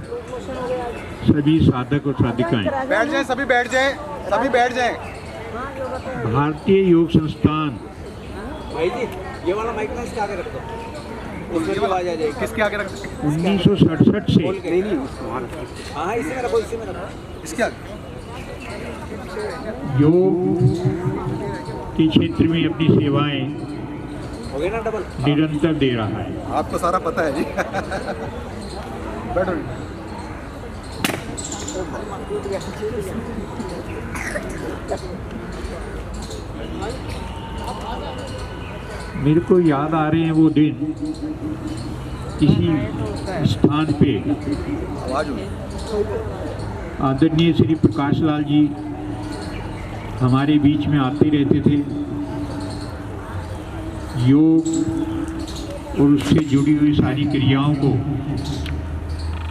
सभी साधक और साधिकाएं,
बैठ जाएं, सभी बैठ जाएं, सभी बैठ जाएं।
भारतीय योग संस्थान
भाई जी ये वाला माइक ना इसके आगे रख दो, उसमें आवाज आ जाएगी।
किसके आगे रख दो?
1967 से
हाँ इसी में रखो, इसी में रखो,
इसके आगे।
योग के क्षेत्र में अपनी सेवाएं
हो गया ना डबल,
निरंतर दे रहा है।
आपको सारा पता है जी। बैठो।
मेरे को याद आ रहे हैं वो दिन, किसी स्थान पे आदरणीय श्री प्रकाश लाल जी हमारे बीच में आते रहते थे। योग और उससे जुड़ी हुई सारी क्रियाओं को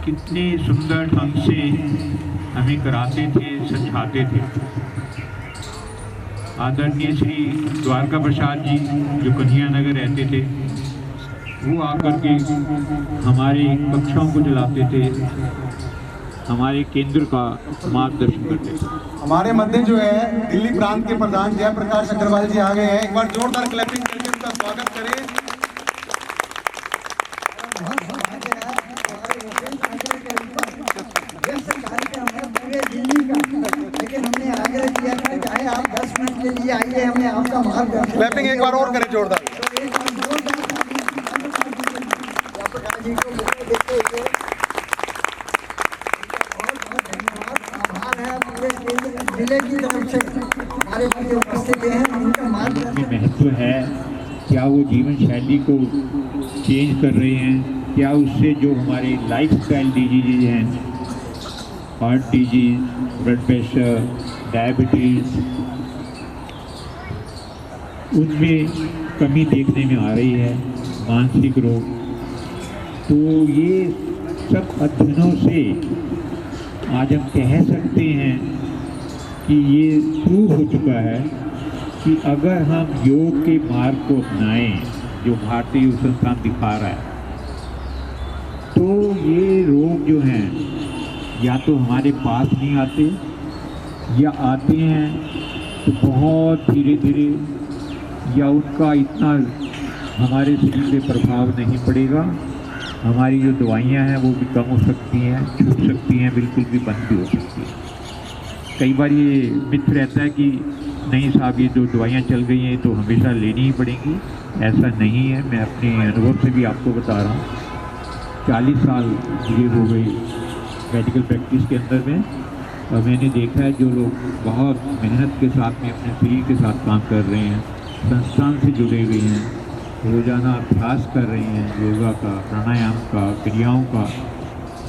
कितने सुंदर ढंग से हमें कराते थे, समझाते थे। आदरणीय श्री द्वारका प्रसाद जी जो कन्हैया नगर रहते थे, वो आकर के हमारी कक्षाओं को चलाते थे, हमारे केंद्र का मार्गदर्शन करते थे।
हमारे मध्य जो है दिल्ली प्रांत के प्रधान जयप्रकाश अग्रवाल जी आ गए हैं। एक बार जोरदार क्लैपिंग करके उनका स्वागत करें।
लेकिन हमने आग्रह किया कि चाहे आप 10 मिनट के लिए आइए, हमें आपका मार्गदर्शन।
क्लैपिंग एक बार और करें जोरदार। जिले की तरफ से हमारे पास उपस्थित हैं, उनका मार्गदर्शन
महत्व है। क्या वो जीवन शैली को चेंज कर रहे हैं? क्या उससे जो हमारे लाइफस्टाइल डिजीज हैं, heart disease, blood pressure, diabetes, उनमें कमी देखने में आ रही है, मानसिक रोग, तो ये सब अध्ययनों से आज हम कह सकते हैं कि ये प्रूव हो चुका है कि अगर हम योग के मार्ग को अपनाएं जो भारतीय योग संस्थान दिखा रहा है, तो ये रोग जो हैं या तो हमारे पास नहीं आते, या आते हैं तो बहुत धीरे धीरे, या उनका इतना हमारे शरीर पे प्रभाव नहीं पड़ेगा। हमारी जो दवाइयाँ हैं वो भी कम हो सकती हैं, छूट सकती हैं, बिल्कुल भी बंद भी हो सकती हैं। कई बार ये मिथ रहता है कि नहीं साहब ये जो दवाइयाँ चल गई हैं तो हमेशा लेनी ही पड़ेंगी। ऐसा नहीं है, मैं अपने अनुभव से भी आपको बता रहा हूँ। 40 साल ये हो गई मेडिकल प्रैक्टिस के अंदर में, और मैंने देखा है जो लोग बहुत मेहनत के साथ में अपने शरीर के साथ काम कर रहे हैं, संस्थान से जुड़े हुए हैं, रोज़ाना अभ्यास कर रहे हैं योगा का, प्राणायाम का, क्रियाओं का,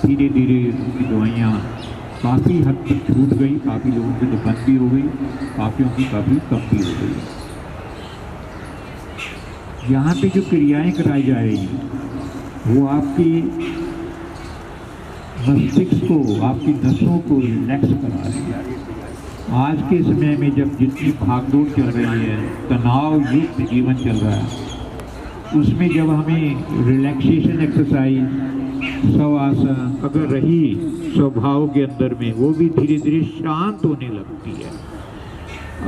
धीरे धीरे उनकी दवाइयाँ काफ़ी हद तक छूट गई, काफ़ी लोगों की तो बंद भी हो गई, काफ़ियों की काफ़ी कम भी हो गई। यहाँ पे जो क्रियाएं कराई जा रही हैं वो आपकी मस्तिष्क को, आपकी नसों को रिलैक्स करा रही है। आज के समय में जब जितनी भागदौड़ चल रही है, तनाव युक्त जीवन चल रहा है, उसमें जब हमें रिलैक्सेशन एक्सरसाइज, शवासन अगर रही स्वभाव के अंदर में, वो भी धीरे धीरे शांत होने लगती है।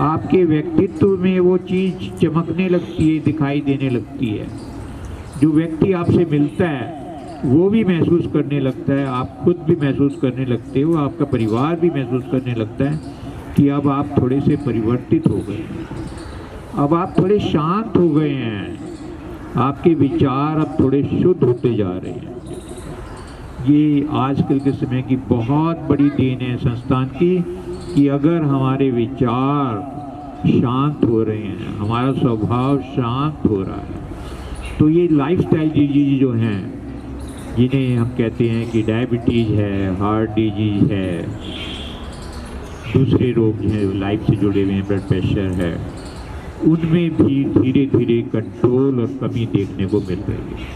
आपके व्यक्तित्व में वो चीज़ चमकने लगती है, दिखाई देने लगती है। जो व्यक्ति आपसे मिलता है वो भी महसूस करने लगता है, आप खुद भी महसूस करने लगते हो, आपका परिवार भी महसूस करने लगता है कि अब आप थोड़े से परिवर्तित हो गए, अब आप थोड़े शांत हो गए हैं, आपके विचार अब थोड़े शुद्ध होते जा रहे हैं। ये आजकल के समय की बहुत बड़ी देन है संस्थान की, कि अगर हमारे विचार शांत हो रहे हैं, हमारा स्वभाव शांत हो रहा है, तो ये लाइफस्टाइल डिजीज जो हैं जिन्हें हम कहते हैं कि डायबिटीज़ है, हार्ट डिजीज है, दूसरे रोग हैं लाइफ से जुड़े हुए हैं, ब्लड प्रेशर है, उनमें भी धीरे धीरे कंट्रोल और कमी देखने को मिल रही है।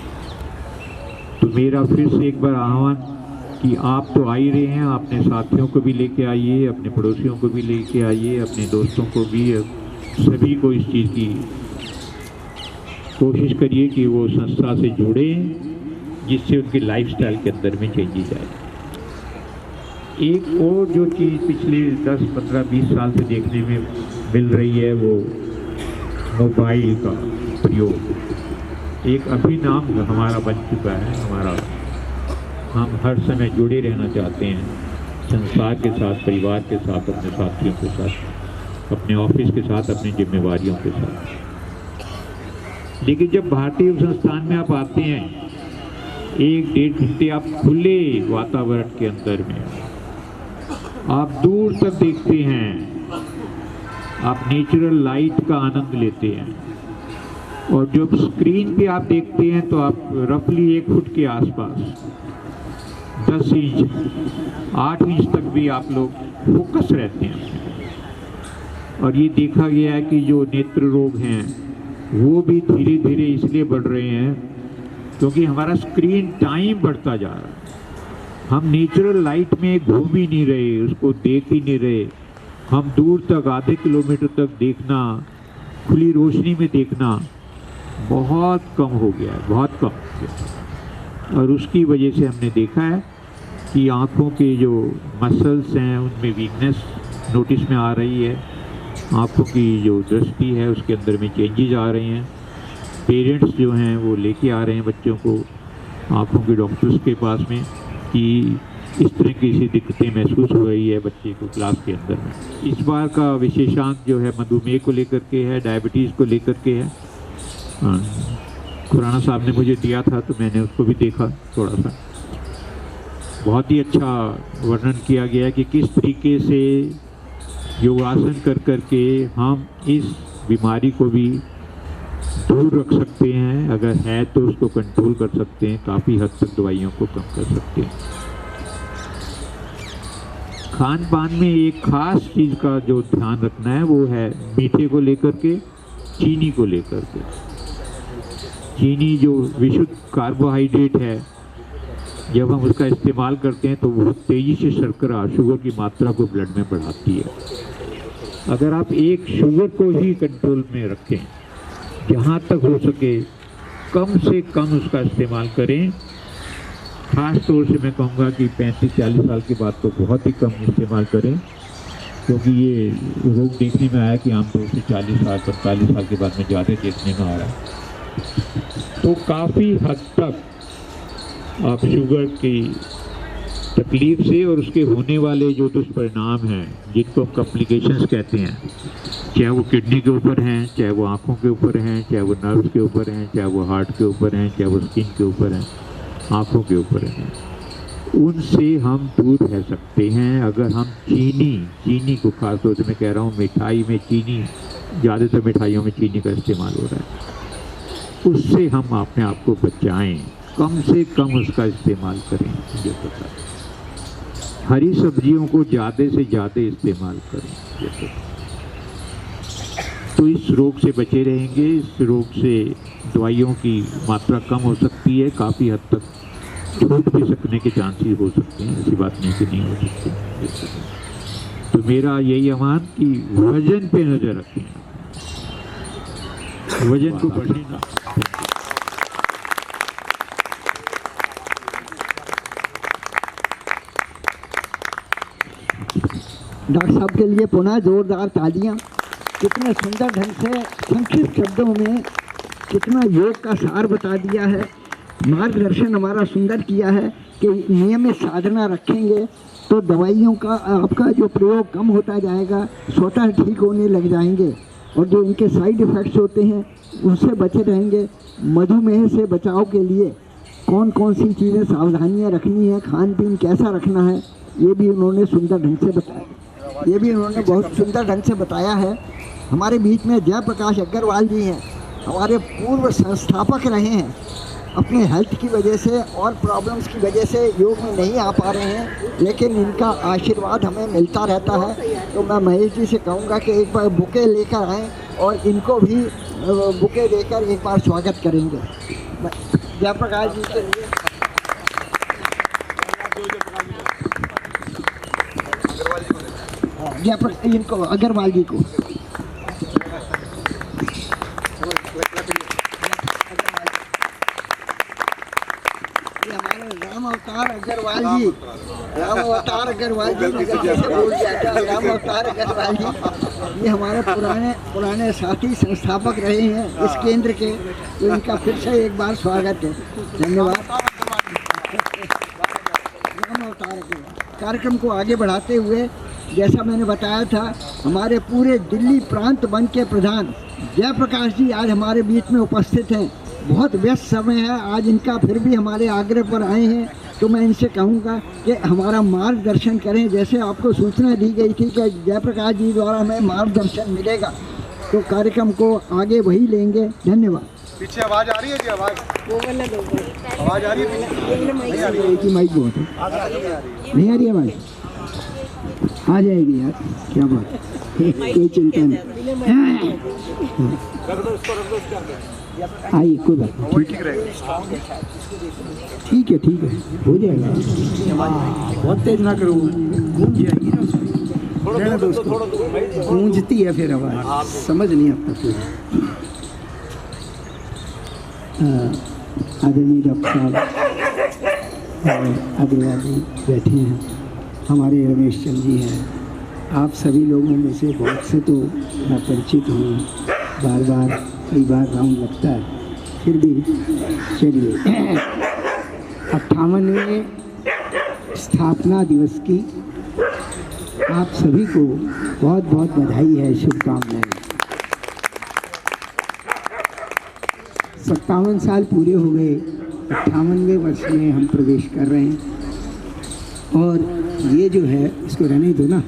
तो मेरा फिर से एक बार आह्वान कि आप तो आ ही रहे हैं, अपने साथियों को भी लेके आइए, अपने पड़ोसियों को भी लेके आइए, अपने दोस्तों को भी, सभी को इस चीज़ की कोशिश करिए कि वो संस्था से जुड़े, जिससे उनकी लाइफस्टाइल के अंदर में चेंजेस आए। एक और जो चीज़ पिछले 10, 15, 20 साल से देखने में मिल रही है वो मोबाइल का प्रयोग एक अभिनाम हमारा बन चुका है। हम हर समय जुड़े रहना चाहते हैं संसार के साथ, परिवार के साथ, अपने साथियों के साथ, अपने ऑफिस के साथ, अपनी जिम्मेवारियों के साथ। लेकिन जब भारतीय संस्थान में आप आते हैं, 1-1.5 घंटे आप खुले वातावरण के अंदर में आप दूर तक देखते हैं, आप नेचुरल लाइट का आनंद लेते हैं, और जब स्क्रीन पे आप देखते हैं तो आप रफली 1 फुट के आसपास 10 इंच 8 इंच तक भी आप लोग फोकस रहते हैं। और ये देखा गया है कि जो नेत्र रोग हैं वो भी धीरे धीरे इसलिए बढ़ रहे हैं क्योंकि हमारा स्क्रीन टाइम बढ़ता जा रहा है। हम नेचुरल लाइट में घूम ही नहीं रहे, उसको देख ही नहीं रहे। हम दूर तक आधे किलोमीटर तक देखना, खुली रोशनी में देखना बहुत कम हो गया है, बहुत कम हो गया। और उसकी वजह से हमने देखा है कि आँखों के जो मसल्स हैं उनमें वीकनेस नोटिस में आ रही है, आँखों की जो दृष्टि है उसके अंदर में चेंजेस आ रहे हैं। पेरेंट्स जो हैं वो लेके आ रहे हैं बच्चों को आँखों के डॉक्टर्स के पास में कि इस तरह की सी दिक्कतें महसूस हो रही है बच्चे को क्लास के अंदर में। इस बार का विशेषांक जो है मधुमेह को लेकर के है, डायबिटीज़ को लेकर के है। खुराना साहब ने मुझे दिया था तो मैंने उसको भी देखा थोड़ा सा। बहुत ही अच्छा वर्णन किया गया है कि किस तरीके से योगासन कर कर के हम इस बीमारी को भी दूर रख सकते हैं, अगर है तो उसको कंट्रोल कर सकते हैं, काफ़ी हद तक दवाइयों को कम कर सकते हैं। खान पान में एक खास चीज़ का जो ध्यान रखना है वो है मीठे को लेकर के, चीनी को लेकर के। चीनी जो विशुद्ध कार्बोहाइड्रेट है, जब हम उसका इस्तेमाल करते हैं तो बहुत तेज़ी से शर्करा, शुगर की मात्रा को ब्लड में बढ़ाती है। अगर आप एक शुगर को ही कंट्रोल में रखें, जहाँ तक हो सके कम से कम उसका इस्तेमाल करें। ख़ास तौर से मैं कहूँगा कि 35-40 साल के बाद तो बहुत ही कम इस्तेमाल करें, क्योंकि ये रोग देखने में आया कि आमतौर से 40 साल 45 साल के बाद में ज़्यादा देखने में आ रहा है। तो काफ़ी हद तक आप शुगर की तकलीफ़ से और उसके होने वाले जो दुष्परिणाम हैं, जिनको हम कॉम्प्लिकेशंस कहते हैं, चाहे वो किडनी के ऊपर हैं, चाहे वो आँखों के ऊपर हैं, चाहे वो नर्व के ऊपर हैं, चाहे वो हार्ट के ऊपर हैं, चाहे वो स्किन के ऊपर हैं, आँखों के ऊपर हैं, उनसे हम दूर रह सकते हैं अगर हम चीनी को, खास तौर से मैं कह रहा हूँ मिठाई में चीनी, ज़्यादातर मिठाइयों में चीनी का इस्तेमाल हो रहा है, उससे हम अपने आप को बचाएं, कम से कम उसका इस्तेमाल करें। ये पता है, हरी सब्जियों को ज़्यादा से ज़्यादा इस्तेमाल करें, तो इस रोग से बचे रहेंगे। इस रोग से दवाइयों की मात्रा कम हो सकती है, काफ़ी हद तक छूट भी सकने के चांसेस हो सकते हैं, ऐसी बात नहीं कि नहीं हो सकती। तो मेरा यही आह्वान कि वजन पे नज़र रखें, वजन को बढ़ने ना।
डॉक्टर साहब के लिए पुनः जोरदार तालियां। कितने सुंदर ढंग से संक्षिप्त शब्दों में कितना योग का सार बता दिया है, मार्गदर्शन हमारा सुंदर किया है कि नियमित साधना रखेंगे तो दवाइयों का आपका जो प्रयोग कम होता जाएगा, स्वतः ठीक होने लग जाएंगे, और जो इनके साइड इफ़ेक्ट्स होते हैं उनसे बचे रहेंगे। मधुमेह से बचाव के लिए कौन कौन सी चीज़ें सावधानियां रखनी है, खान पीन कैसा रखना है, ये भी उन्होंने सुंदर ढंग से बताया, ये भी उन्होंने बहुत सुंदर ढंग से बताया है। हमारे बीच में जयप्रकाश अग्रवाल जी हैं, हमारे पूर्व संस्थापक रहे हैं अपने हेल्थ की वजह से और प्रॉब्लम्स की वजह से योग में नहीं आ पा रहे हैं, लेकिन इनका आशीर्वाद हमें मिलता रहता है। तो मैं महेश जी से कहूँगा कि एक बार बुके लेकर आएँ और इनको भी बुके देकर एक बार स्वागत करेंगे। जयप्रकाश जी के लिए इनको अग्रवाल जी को हमारे राम अवतार अग्रवाल जी, राम अवतार अग्रवाल जी, राम अवतार अग्रवाल जी, ये हमारे पुराने साथी संस्थापक रहे हैं इस केंद्र के। तो इनका फिर से एक बार स्वागत है। धन्यवाद। राम अवतार अग्रवाल कार्यक्रम को आगे बढ़ाते हुए जैसा मैंने बताया था, हमारे पूरे दिल्ली प्रांत वन के प्रधान जयप्रकाश जी आज हमारे बीच में उपस्थित हैं। बहुत व्यस्त समय है आज इनका, फिर भी हमारे आग्रह पर आए हैं। तो मैं इनसे कहूँगा कि हमारा मार्गदर्शन करें। जैसे आपको सूचना दी गई थी कि जयप्रकाश जी द्वारा हमें मार्गदर्शन मिलेगा, तो कार्यक्रम को आगे वही लेंगे। धन्यवाद।
पीछे आवाज़ आ रही है जी? आवाज़ आ रही है?
एक ही माइक बहुत है, नहीं आ रही आवाज़? आ जाएगी यार, क्या बात, कोई चिंता नहीं। आइए, कोई बात नहीं, ठीक है, हो जाएगा। बहुत तेज ना करो, गूंज जाएगी ना दोस्तों, गूंजती है फिर आवाज़, समझ नहीं आता फिर। आदरणीय डॉक्टर साहब अग्रवाल जी बैठे हैं, हमारे रमेश चंद जी हैं, आप सभी लोगों में से बहुत से तो मैं परिचित हूँ, बार कई बार राउंड लगता है, फिर भी चलिए 58वें स्थापना दिवस की आप सभी को बहुत बहुत बधाई है, शुभकामनाएं। 57 साल पूरे हो गए, 58वें वर्ष में हम प्रवेश कर रहे हैं। और ये जो है, इसको रहने दो ना,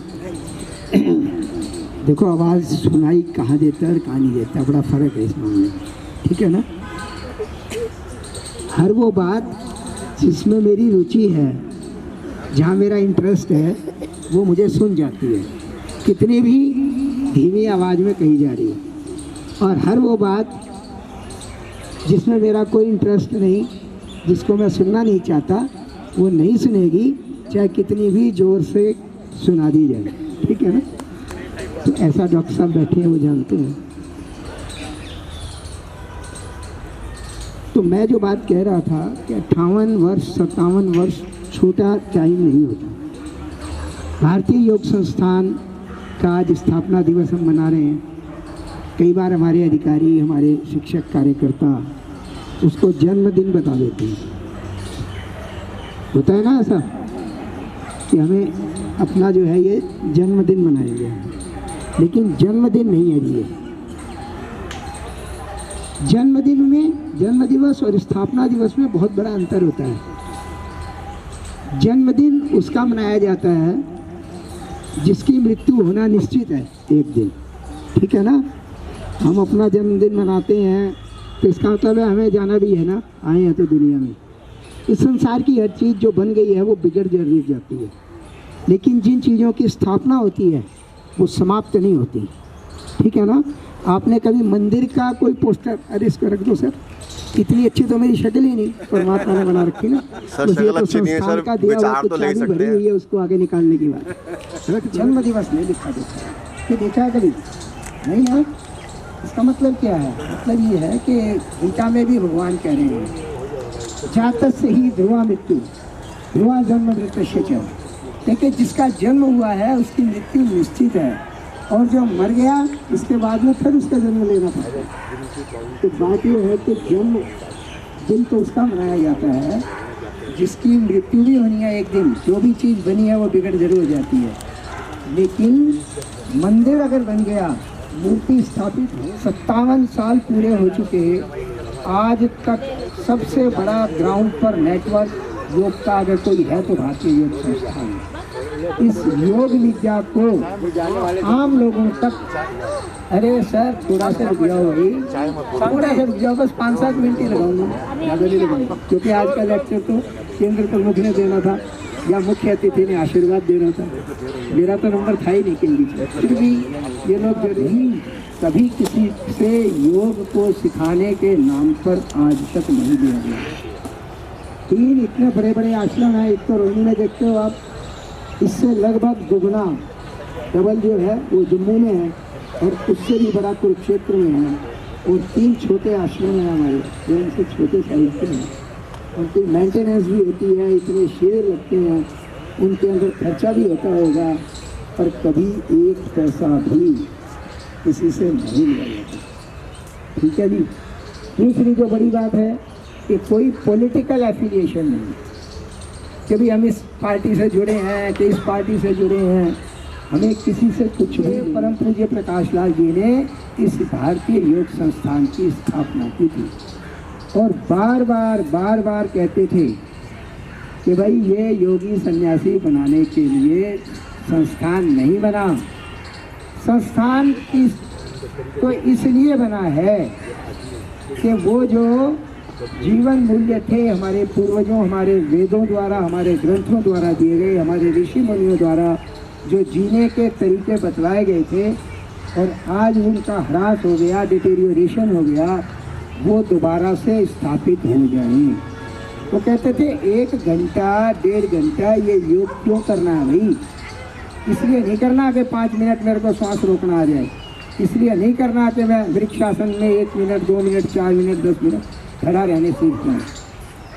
देखो आवाज़ सुनाई कहाँ देता है और कहाँ नहीं देता, बड़ा फ़र्क है इस मामले में, ठीक है ना। हर वो बात जिसमें मेरी रुचि है, जहाँ मेरा इंटरेस्ट है, वो मुझे सुन जाती है, कितनी भी धीमी आवाज़ में कही जा रही है। और हर वो बात जिसमें मेरा कोई इंटरेस्ट नहीं, जिसको मैं सुनना नहीं चाहता, वो नहीं सुनेगी, चाहे कितनी भी ज़ोर से सुना दी जाए, ठीक है ना। तो ऐसा डॉक्टर साहब बैठे हैं, वो जानते हैं। तो मैं जो बात कह रहा था कि 58 वर्ष 57 वर्ष छोटा टाइम नहीं होता। भारतीय योग संस्थान का आज स्थापना दिवस हम मना रहे हैं। कई बार हमारे अधिकारी, हमारे शिक्षक कार्यकर्ता उसको जन्मदिन बता देते हैं, होता है ना ऐसा कि हमें अपना जो है ये जन्मदिन मनाएंगे, लेकिन जन्मदिन नहीं है ये। जन्मदिन में, जन्म दिवस और स्थापना दिवस में बहुत बड़ा अंतर होता है। जन्मदिन उसका मनाया जाता है जिसकी मृत्यु होना निश्चित है एक दिन, ठीक है ना। हम अपना जन्मदिन मनाते हैं तो इसका मतलब है हमें जाना भी है ना, आए हैं तो दुनिया में। इस संसार की हर चीज़ जो बन गई है वो बिगड़ जरूर जाती है, लेकिन जिन चीज़ों की स्थापना होती है वो समाप्त नहीं होती, ठीक है ना। आपने कभी मंदिर का कोई पोस्टर, अरे इसको रख दो सर, इतनी अच्छी तो मेरी शक्ल ही नहीं परमात्मा ने बना रखी ना,
सर शक्ल अच्छी नहीं है सर, विचार तो ले सकते हैं।
हुई है उसको आगे निकालने की बात। जन्म दिवस नहीं लिखा देखा, देखा है कभी नहीं है। इसका मतलब क्या है? मतलब ये है कि गीता में भी भगवान कह रहे हैं, जातक से ही ध्रुवा मृत्यु, ध्रुवा जन्म मृत्युश्च, देखिए जिसका जन्म हुआ है उसकी मृत्यु निश्चित है, और जो मर गया इसके बाद में फिर उसका जन्म लेना पड़ेगा। तो बात ये है कि जन्म दिन तो उसका मनाया जाता है जिसकी मृत्यु भी होनी है एक दिन। जो भी चीज़ बनी है वो बिगड़ जरूर हो जाती है, लेकिन मंदिर अगर बन गया, मूर्ति स्थापित, 57 साल पूरे हो चुके, आज तक सबसे बड़ा ग्राउंड पर नेटवर्क योग का अगर कोई है तो भारतीय योग संस्थान है। इस योग विद्या को आम लोगों तक, अरे सर थोड़ा सा रुक जाओ भाई, थोड़ा सा रुक जाओ, बस 5-7 मिनट ही लगाऊंगा, ज़्यादा नहीं लगाऊंगा, क्योंकि आज का लेक्चर तो केंद्र प्रमुख ने देना था या मुख्य अतिथि ने आशीर्वाद देना था, मेरा तो नंबर था ही नहीं केंद्र। फिर भी ये लोग जो नहीं, कभी किसी से योग को सिखाने के नाम पर आज तक नहीं दिया गया। 3 इतने बड़े बड़े आश्रम हैं, एक तो रोहिणी में देखते हो आप, इससे लगभग दुगना डबल जो है वो जम्मू में है, और उससे भी बड़ा कुरुक्षेत्र में है, और 3 छोटे आश्रम हैं हमारे जो इनसे छोटे साइज के हैं। उनकी मेंटेनेंस भी होती है, इतने शेर लगते हैं, उनके अंदर खर्चा भी होता होगा, पर कभी एक पैसा भी किसी से नहीं लिया जाता। ठीक है जी। दूसरी जो बड़ी बात है कि कोई पॉलिटिकल एफिलिएशन नहीं कि भी हम इस पार्टी से जुड़े हैं कि इस पार्टी से जुड़े हैं, हमें किसी से कुछ भी। परम पूज्य प्रकाश लाल जी ने इस भारतीय योग संस्थान की स्थापना की थी और बार बार कहते थे कि भाई ये योगी सन्यासी बनाने के लिए संस्थान नहीं बना, संस्थान तो इसलिए बना है कि वो जो जीवन मूल्य थे हमारे पूर्वजों, हमारे वेदों द्वारा, हमारे ग्रंथों द्वारा दिए गए, हमारे ऋषि मुनियों द्वारा जो जीने के तरीके बतलाए गए थे और आज उनका ह्रास हो गया, डिटेरियोरेशन हो गया, वो दोबारा से स्थापित हो जाए। वो कहते थे 1 घंटा 1.5 घंटा ये योग क्यों करना है भाई? इसलिए नहीं करना कि 5 मिनट मेरे को सांस रोकना आ जाए, इसलिए नहीं करना कि मैं वृक्षासन में 1 मिनट 2 मिनट 4 मिनट 10 मिनट खड़ा रहने सीख जाऊँ।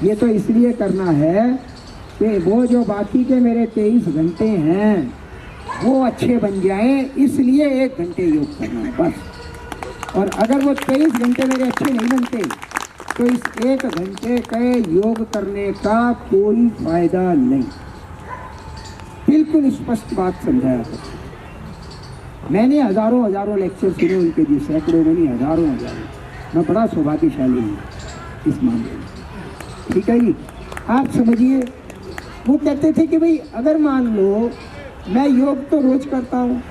ये तो इसलिए करना है कि वो जो बाकी के मेरे 23 घंटे हैं वो अच्छे बन जाएं, इसलिए 1 घंटे योग करना है बस। और अगर वो 23 घंटे मेरे अच्छे नहीं बनते तो इस 1 घंटे के योग करने का कोई फायदा नहीं। बिल्कुल स्पष्ट बात समझाया था। मैंने हजारों लेक्चर सुने उनके जी, सैकड़ों में नहीं, हजारों। मैं बड़ा सौभाग्यशाली हूँ इस मामले में। ठीक है जी। आप समझिए, वो कहते थे कि भाई अगर मान लो मैं योग तो रोज करता हूँ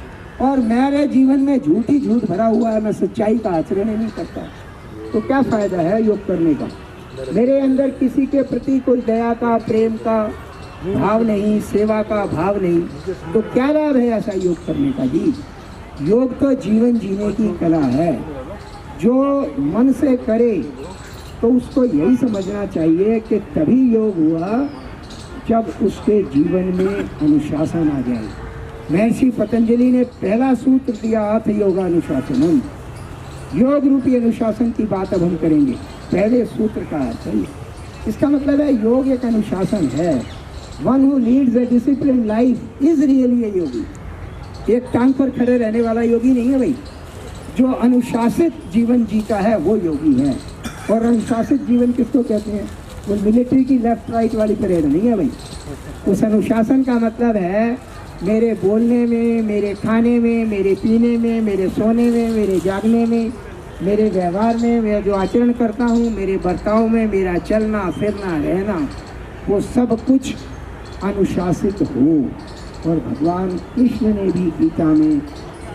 और मेरे जीवन में झूठ ही झूठ भरा हुआ है, मैं सच्चाई का आचरण नहीं करता, तो क्या फायदा है योग करने का? मेरे अंदर किसी के प्रति कोई दया का, प्रेम का भाव नहीं, सेवा का भाव नहीं, तो क्या लाभ है ऐसा योग करने का जी? योग तो जीवन जीने की कला है। जो मन से करे तो उसको यही समझना चाहिए कि तभी योग हुआ जब उसके जीवन में अनुशासन आ जाए। महर्षि पतंजलि ने पहला सूत्र दिया, अर्थ योगा अनुशासनम। योग रूपी अनुशासन की बात अब हम करेंगे। पहले सूत्र का अर्थ है, इसका मतलब है योग एक अनुशासन है। One who leads a discipline life is really a yogi. एक टांग पर खड़े रहने वाला योगी नहीं है भाई, जो अनुशासित जीवन जीता है वो योगी है। और अनुशासित जीवन किसको कहते हैं? वो मिलिट्री की लेफ्ट राइट वाली परेड नहीं है भाई। उस अनुशासन का मतलब है मेरे बोलने में, मेरे खाने में, मेरे पीने में, मेरे सोने में, मेरे जागने में, मेरे व्यवहार में, मैं जो आचरण करता हूँ, मेरे बर्ताव में, मेरा चलना फिरना रहना, वो सब कुछ अनुशासित हो। और भगवान कृष्ण ने भी गीता में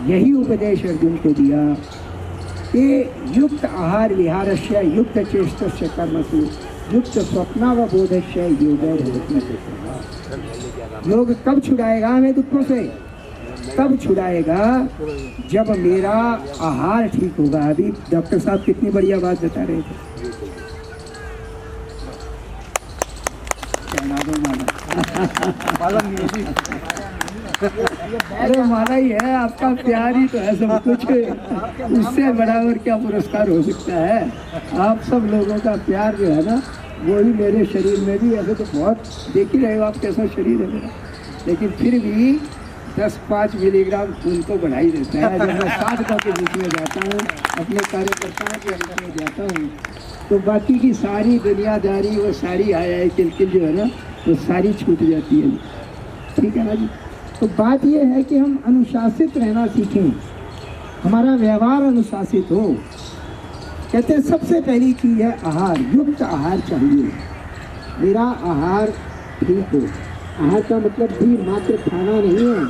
यही उपदेश अर्जुन को दिया कि युक्त आहार विहारस्य युक्त चेष्टस्य कर्मसु युक्त स्वप्नावबोधस्य योगः। योग कब छुड़ाएगा हमें दुखों से? तब छुड़ाएगा जब मेरा आहार ठीक होगा। अभी डॉक्टर साहब कितनी बढ़िया बात बता रहे थे। अरे माना ही है, आपका प्यार ही तो है सब कुछ, उससे बड़ा और क्या पुरस्कार हो सकता है? आप सब लोगों का प्यार जो है ना, वही मेरे शरीर में भी, ऐसे तो बहुत देख ही रहे हो आप कैसा शरीर है मेरा, लेकिन फिर भी 10-5 मिलीग्राम खून तो बढ़ा ही देता है। जब मैं साधकों के बीच में जाता हूँ, अपने कार्यकर्ताओं के अंदर में जाता हूँ, तो बाकी की सारी दुनियादारी, वो सारी आया किलकिल जो है ना, वो सारी छूट जाती है। ठीक है ना जी। तो बात यह है कि हम अनुशासित रहना सीखें, हमारा व्यवहार अनुशासित हो। कहते हैं सबसे पहली चीज़ है आहार, युक्त आहार चाहिए। मेरा आहार ठीक हो। आहार का मतलब भी मात्र खाना नहीं है।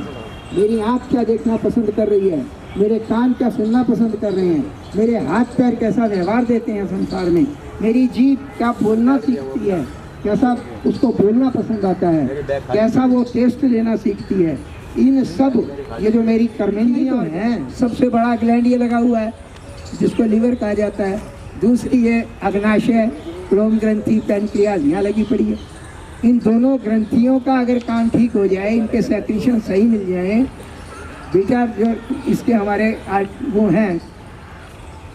मेरी आँख क्या देखना पसंद कर रही है, मेरे कान क्या सुनना पसंद कर रहे हैं, मेरे हाथ पैर कैसा व्यवहार देते हैं संसार में, मेरी जीभ क्या बोलना सीखती है, कैसा उसको बोलना पसंद आता है, कैसा वो टेस्ट लेना सीखती है। इन सब ये जो मेरी कर्मेंद्रियां हैं, सबसे बड़ा ग्लैंड ये लगा हुआ है जिसको लीवर कहा जाता है। दूसरी ये अग्नाशय, क्लोम ग्रंथि, पैनक्रियाज यहाँ लगी पड़ी है। इन दोनों ग्रंथियों का अगर काम ठीक हो जाए, इनके सेक्रेशन सही मिल जाए, बीटा जो इसके हमारे वो हैं,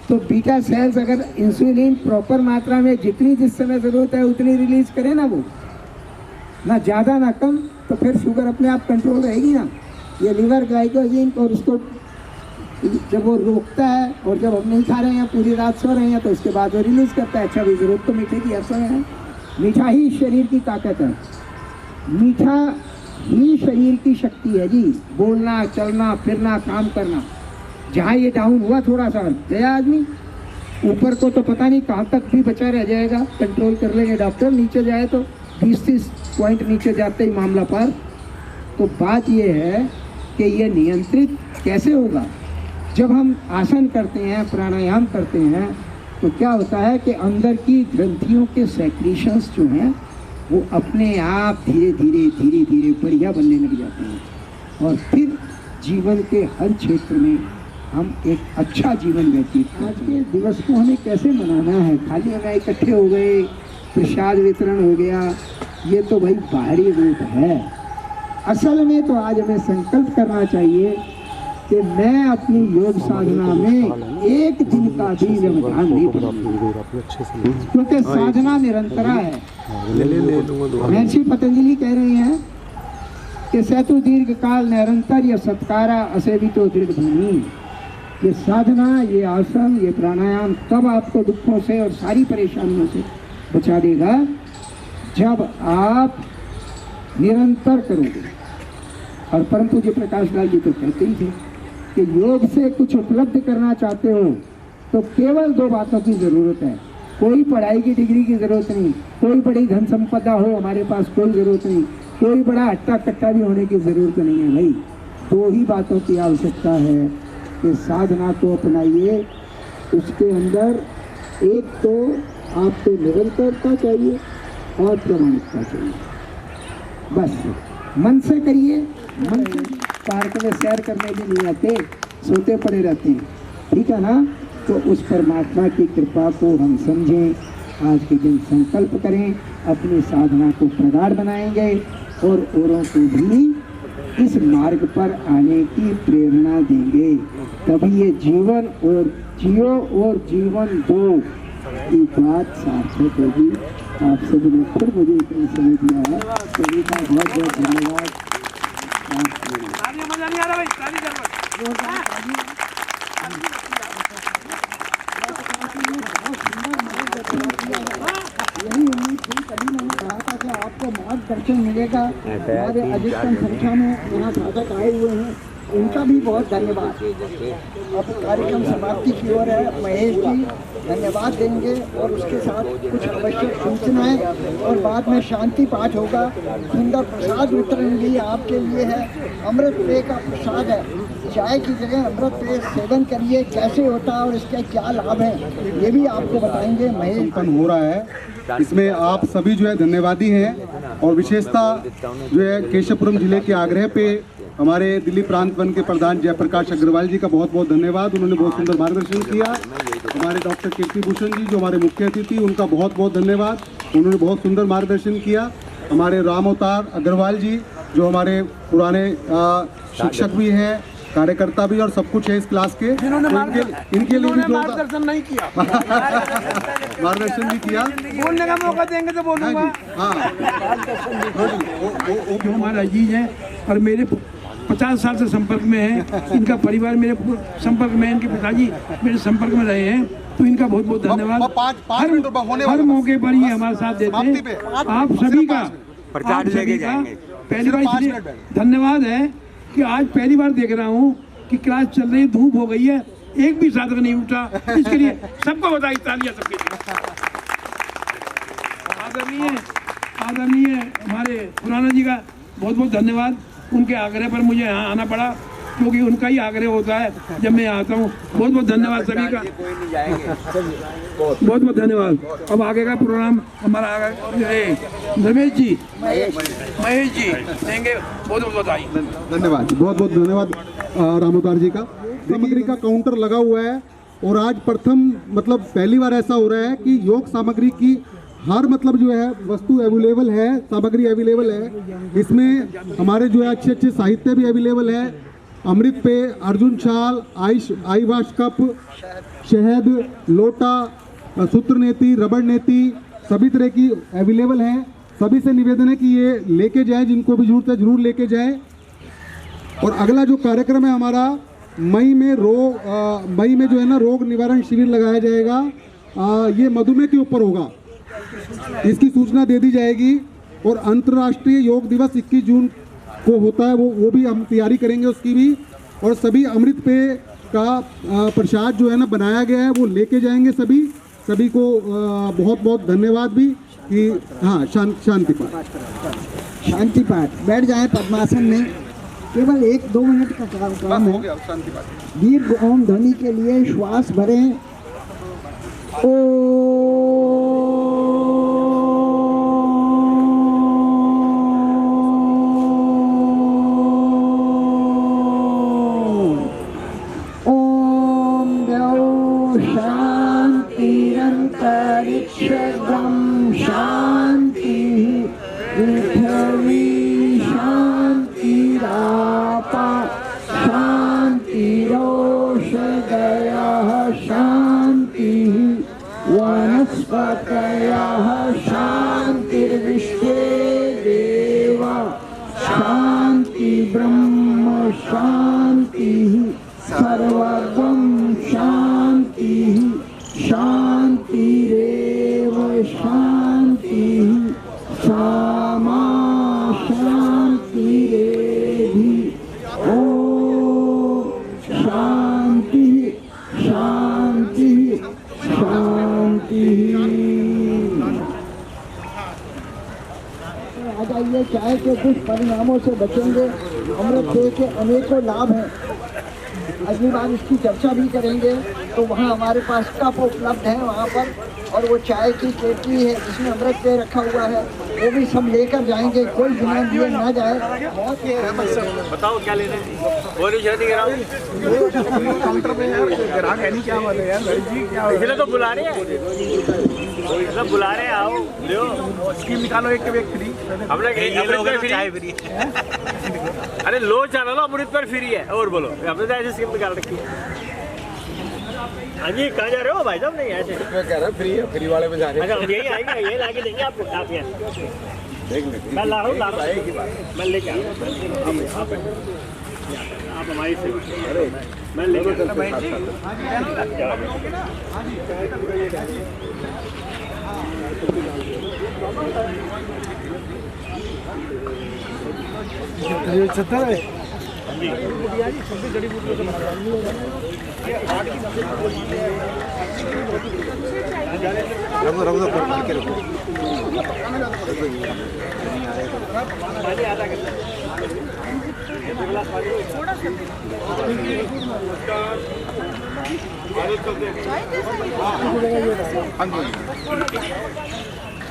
तो बीटा सेल्स अगर इंसुलिन प्रॉपर मात्रा में जितनी जिस समय ज़रूरत है उतनी रिलीज करें ना, वो ना ज़्यादा ना कम, तो फिर शुगर अपने आप कंट्रोल रहेगी ना। ये लीवर ग्लाइकोजन और उसको जब वो रोकता है, और जब हम नहीं खा रहे हैं, पूरी रात सो रहे हैं, तो उसके बाद वो रिलीज करता है। अच्छा भी ज़रूरत तो मीठे की हर समय है। मीठा ही शरीर की ताकत है, मीठा ही शरीर की शक्ति है जी। बोलना, चलना, फिरना, काम करना। जहाँ ये डाउन हुआ थोड़ा सा, गया आदमी ऊपर को तो पता नहीं कहाँ तक भी बचा रह जाएगा, कंट्रोल कर लेंगे डॉक्टर। नीचे जाए तो 20-30 पॉइंट नीचे जाते ही मामला पार। तो बात ये है कि ये नियंत्रित कैसे होगा। जब हम आसन करते हैं, प्राणायाम करते हैं, तो क्या होता है कि अंदर की ग्रंथियों के सेक्रेशंस जो हैं वो अपने आप धीरे धीरे बढ़िया बनने लग जाते हैं, और फिर जीवन के हर क्षेत्र में हम एक अच्छा जीवन व्यतीत। आज के दिवस को हमें कैसे मनाना है? खाली हमें इकट्ठे हो गए, प्रसाद वितरण हो गया, ये तो भाई बाहरी रूप है। असल में तो आज हमें संकल्प करना चाहिए कि मैं अपनी योग साधना में एक दिन का भी व्यवधान नहीं करूंगा, क्योंकि साधना निरंतरा है। महर्षि पतंजलि कह रहे हैं कि सेतु दीर्घ काल निरंतर या सत्कारा असेवितो दृढ़ भूमि। ये साधना, ये आसन, ये प्राणायाम तब आपको दुखों से और सारी परेशानियों से बचा देगा जब आप निरंतर करोगे। और परम पूज्य प्रकाश लाल जी तो कहते ही थे कि योग से कुछ उपलब्ध करना चाहते हो तो केवल 2 बातों की ज़रूरत है। कोई पढ़ाई की डिग्री की ज़रूरत नहीं, कोई बड़ी धन संपदा हो हमारे पास कोई ज़रूरत नहीं, कोई बड़ा हट्टा कट्टा भी होने की ज़रूरत नहीं है भाई। 2 ही बातों की आवश्यकता है कि साधना को अपनाइए। उसके अंदर एक तो आपको निरंतरता चाहिए और प्रामाणिकता चाहिए। बस मन से करिए। मन से पार्क में सैर करने भी नहीं आते, सोते पड़े रहते हैं, ठीक है ना। तो उस परमात्मा की कृपा को हम समझें। आज के दिन संकल्प करें, अपनी साधना को प्रगाढ़ बनाएंगे और औरों को भी इस मार्ग पर आने की प्रेरणा देंगे। तभी ये जीवन और जियो और जीवन दो की बात सार्थक होगी। आप सभी ने फिर मुझे इतनी समय दिया है, सभी का बहुत बहुत धन्यवाद।
मजा नहीं आ रहा भाई, ताली
यही उम्मीद थी, तभी मैंने कहा था कि आपको मार्गदर्शन मिलेगा। हमारे अधिकतम संख्या में यहाँ साधक आए हुए हैं, उनका भी बहुत धन्यवाद। अब कार्यक्रम समाप्ति की ओर है। महेश जी धन्यवाद देंगे और उसके साथ कुछ आवश्यक सूचनाएं, और बाद में शांति पाठ होगा। सुंदर प्रसाद वितरण भी आपके लिए है। अमृत पेय का प्रसाद है, चाय की जगह अमृत पेय सेवन करिए। कैसे होता है और इसके क्या लाभ हैं ये भी आपको बताएंगे। महेश
हो रहा है, इसमें आप सभी जो है धन्यवादी हैं। और विशेषता जो है केशवपुरम जिले के आग्रह पे हमारे दिल्ली प्रांत वन के प्रधान जयप्रकाश अग्रवाल जी का बहुत बहुत धन्यवाद। उन्होंने बहुत सुंदर मार्गदर्शन किया। हमारे डॉक्टर कीर्ति भूषण जी जो हमारे मुख्य अतिथि, उनका बहुत बहुत धन्यवाद। उन्होंने बहुत सुंदर मार्गदर्शन किया। हमारे राम अवतार अग्रवाल जी जो हमारे पुराने शिक्षक भी हैं, कार्यकर्ता भी और सब कुछ है इस क्लास के, इनके लिए भी
मार्गदर्शन नहीं किया,
मार्गदर्शन भी किया।
बोलने का मौका देंगे तो बोलूंगा।
जो हमारा अजीज है और मेरे 50 साल से संपर्क में है, इनका परिवार मेरे संपर्क में है, इनके पिताजी मेरे संपर्क में रहे हैं, तो इनका बहुत बहुत धन्यवाद। हर मौके पर ये हमारे साथ देते हैं। आप सभी का पहली बार इसलिए धन्यवाद है कि आज पहली बार देख रहा हूँ कि क्लास चल रही, धूप हो गई है, एक भी साधक नहीं उठा। इसके लिए सबको बधाई, तालियां सबके लिए। आदरणीय हमारे खुराना जी का बहुत बहुत धन्यवाद। उनके आग्रह पर मुझे यहाँ आना पड़ा, क्योंकि उनका ही आग्रह होता है जब मैं आता हूँ। बहुत बहुत धन्यवाद सभी का, बहुत बहुत धन्यवाद। अब आगे का प्रोग्राम हमारा रमेश जी, महेश जी देंगे। बहुत बहुत बधाई,
धन्यवाद, बहुत बहुत धन्यवाद रामोतार जी का। सामग्री का काउंटर लगा हुआ है और आज प्रथम मतलब पहली बार ऐसा हो रहा है कि योग सामग्री की हर मतलब जो है वस्तु अवेलेबल है, सामग्री अवेलेबल है। इसमें हमारे जो है अच्छे अच्छे साहित्य भी अवेलेबल है। अमृत पे, अर्जुन छाल, आई वाश कप, शहद, लोटा, सूत्र नेति, रबड़ नेति सभी तरह की अवेलेबल है। सभी से निवेदन है कि ये लेके जाएं, जिनको भी जरूरत है जरूर लेके जाएं। और अगला जो कार्यक्रम है हमारा मई में जो है ना रोग निवारण शिविर लगाया जाएगा। ये मधुमेह के ऊपर होगा, इसकी सूचना दे दी जाएगी। और अंतर्राष्ट्रीय योग दिवस 21 जून को होता है, वो भी हम तैयारी करेंगे उसकी भी। और सभी अमृत पेय का प्रसाद जो है ना बनाया गया है वो लेके जाएंगे सभी को बहुत बहुत धन्यवाद भी कि हाँ शांति पाठ
बैठ जाएं पद्मासन में। केवल 1-2 मिनट का काम है। दीर्घ ओम ध्वनि के लिए श्वास भरें।
शांतिरंतरिक्षगं शांति पृथ्वी शांतिरापा शांतिरोषधयः शांतिः वनस्पतयः शांतिर्विश्वे देवा शांति ब्रह्म शांतिः सर्वगं शांतिः शांतिरेव शांतिः सामा शांतिरेधि। ओम शांति शांति शांति। आ जाइए, चाय के दुष्परिणामों से बचेंगे। अमृत पेय के अनेकों लाभ हैं। अगली बार इसकी चर्चा भी करेंगे। तो वहाँ हमारे पास कप उपलब्ध है वहाँ पर, और वो चाय की केतली है जिसमें अमृत पेय रखा हुआ है, वो भी सब लेकर जाएंगे। कोई बिना लिए ना जाए। बहुत
बताओ क्या लेने काउंटर पे ग्राहक है नहीं, क्या बात है यार इसलिए तो बुला रहे हैं, सब बुला रहे हैं। आओ लो स्कीम निकालो, एक के एक फ्री। हमने चाय फ्री। अरे लो चाह लो, अमृत पर फ्री है। और बोलो हमने तो ऐसी स्कीम निकाल रखी है। हाँ जी, कहाँ जा रहे हो भाई साहब? नहीं ऐसे मैं कह रहा फ्री है, फ्री वाले में जा रहे हैं। अच्छा यही आएंगे, ये ला के देंगे आपको। आप यहाँ मैं ला रहा हूँ, मैं लेके आ रहा हूँ। आप हमारी से मैं लेके जड़ी बूटी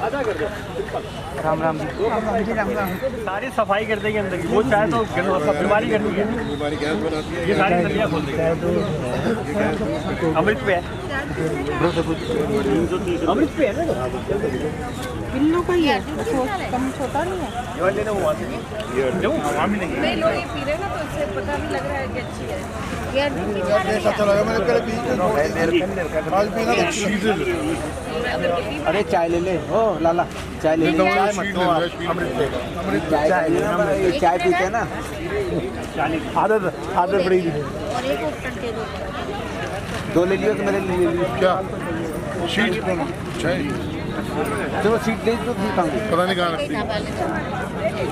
आधा कर दो। राम राम जी। सारी सफाई कर देंगे अंदर की। वो चाहे तो बीमारी करनी है, ये सारी नदियाँ खोल देंगे। अमृत पे है, अमृत पे है ना,
बिल्लो का ही है, कम छोटा नहीं है।
ये वाले लेना हुआ से वहाँ भी नहीं
लोग ये पी रहे ना, तो इससे पता भी लग रहा है कि अच्छी है।
अरे चाय ले ले। ओ लाला चाय ले ले। चाय मत दो आप, चाय पीते हैं ना। आदत बड़ी दो ले लियो तो मेरे लिए क्या शीट चाय चलो सीट दे तो पता नहीं कहाँ रखती।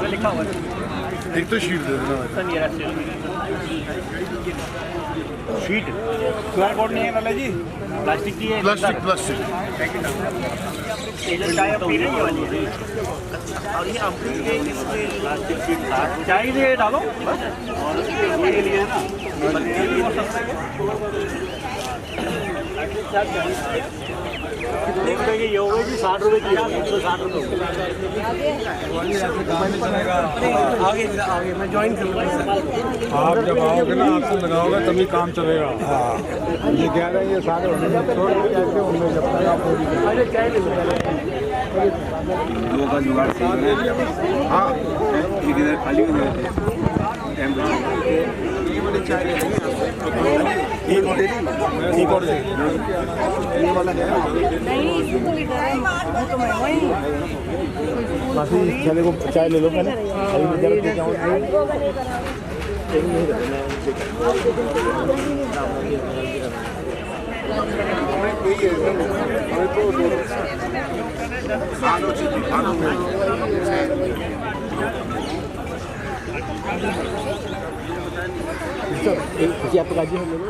लिखा हुआ एक तो शीट दे देना। शीट QR कोड नहीं है लाला जी, प्लास्टिक की है। प्लास्टिक ये जो चाय आप पी रहे हैं ये वाली है, और ये अमृत के इसमें प्लास्टिक शीट चाय के लिए डालो बस, और ये लिए ना कितने रुपए की ये हो गई जी? 60 रुपए की, 160 रुपए। आगे आगे मैं ज्वाइन करूँगा।
आप जब आओगे ना, आपसे लगाओगे तभी काम चलेगा। ये कह रहे हैं ये सारे होने कैसे होंगे जब तक आप
दो का जुगाड़ हाँ इधर खाली हो गए थे चाय एक और ये वाला है
मासी चले को चाय ले लो पहले, अभी मैं जरा पी जाऊँ। आपको काजी हम लोग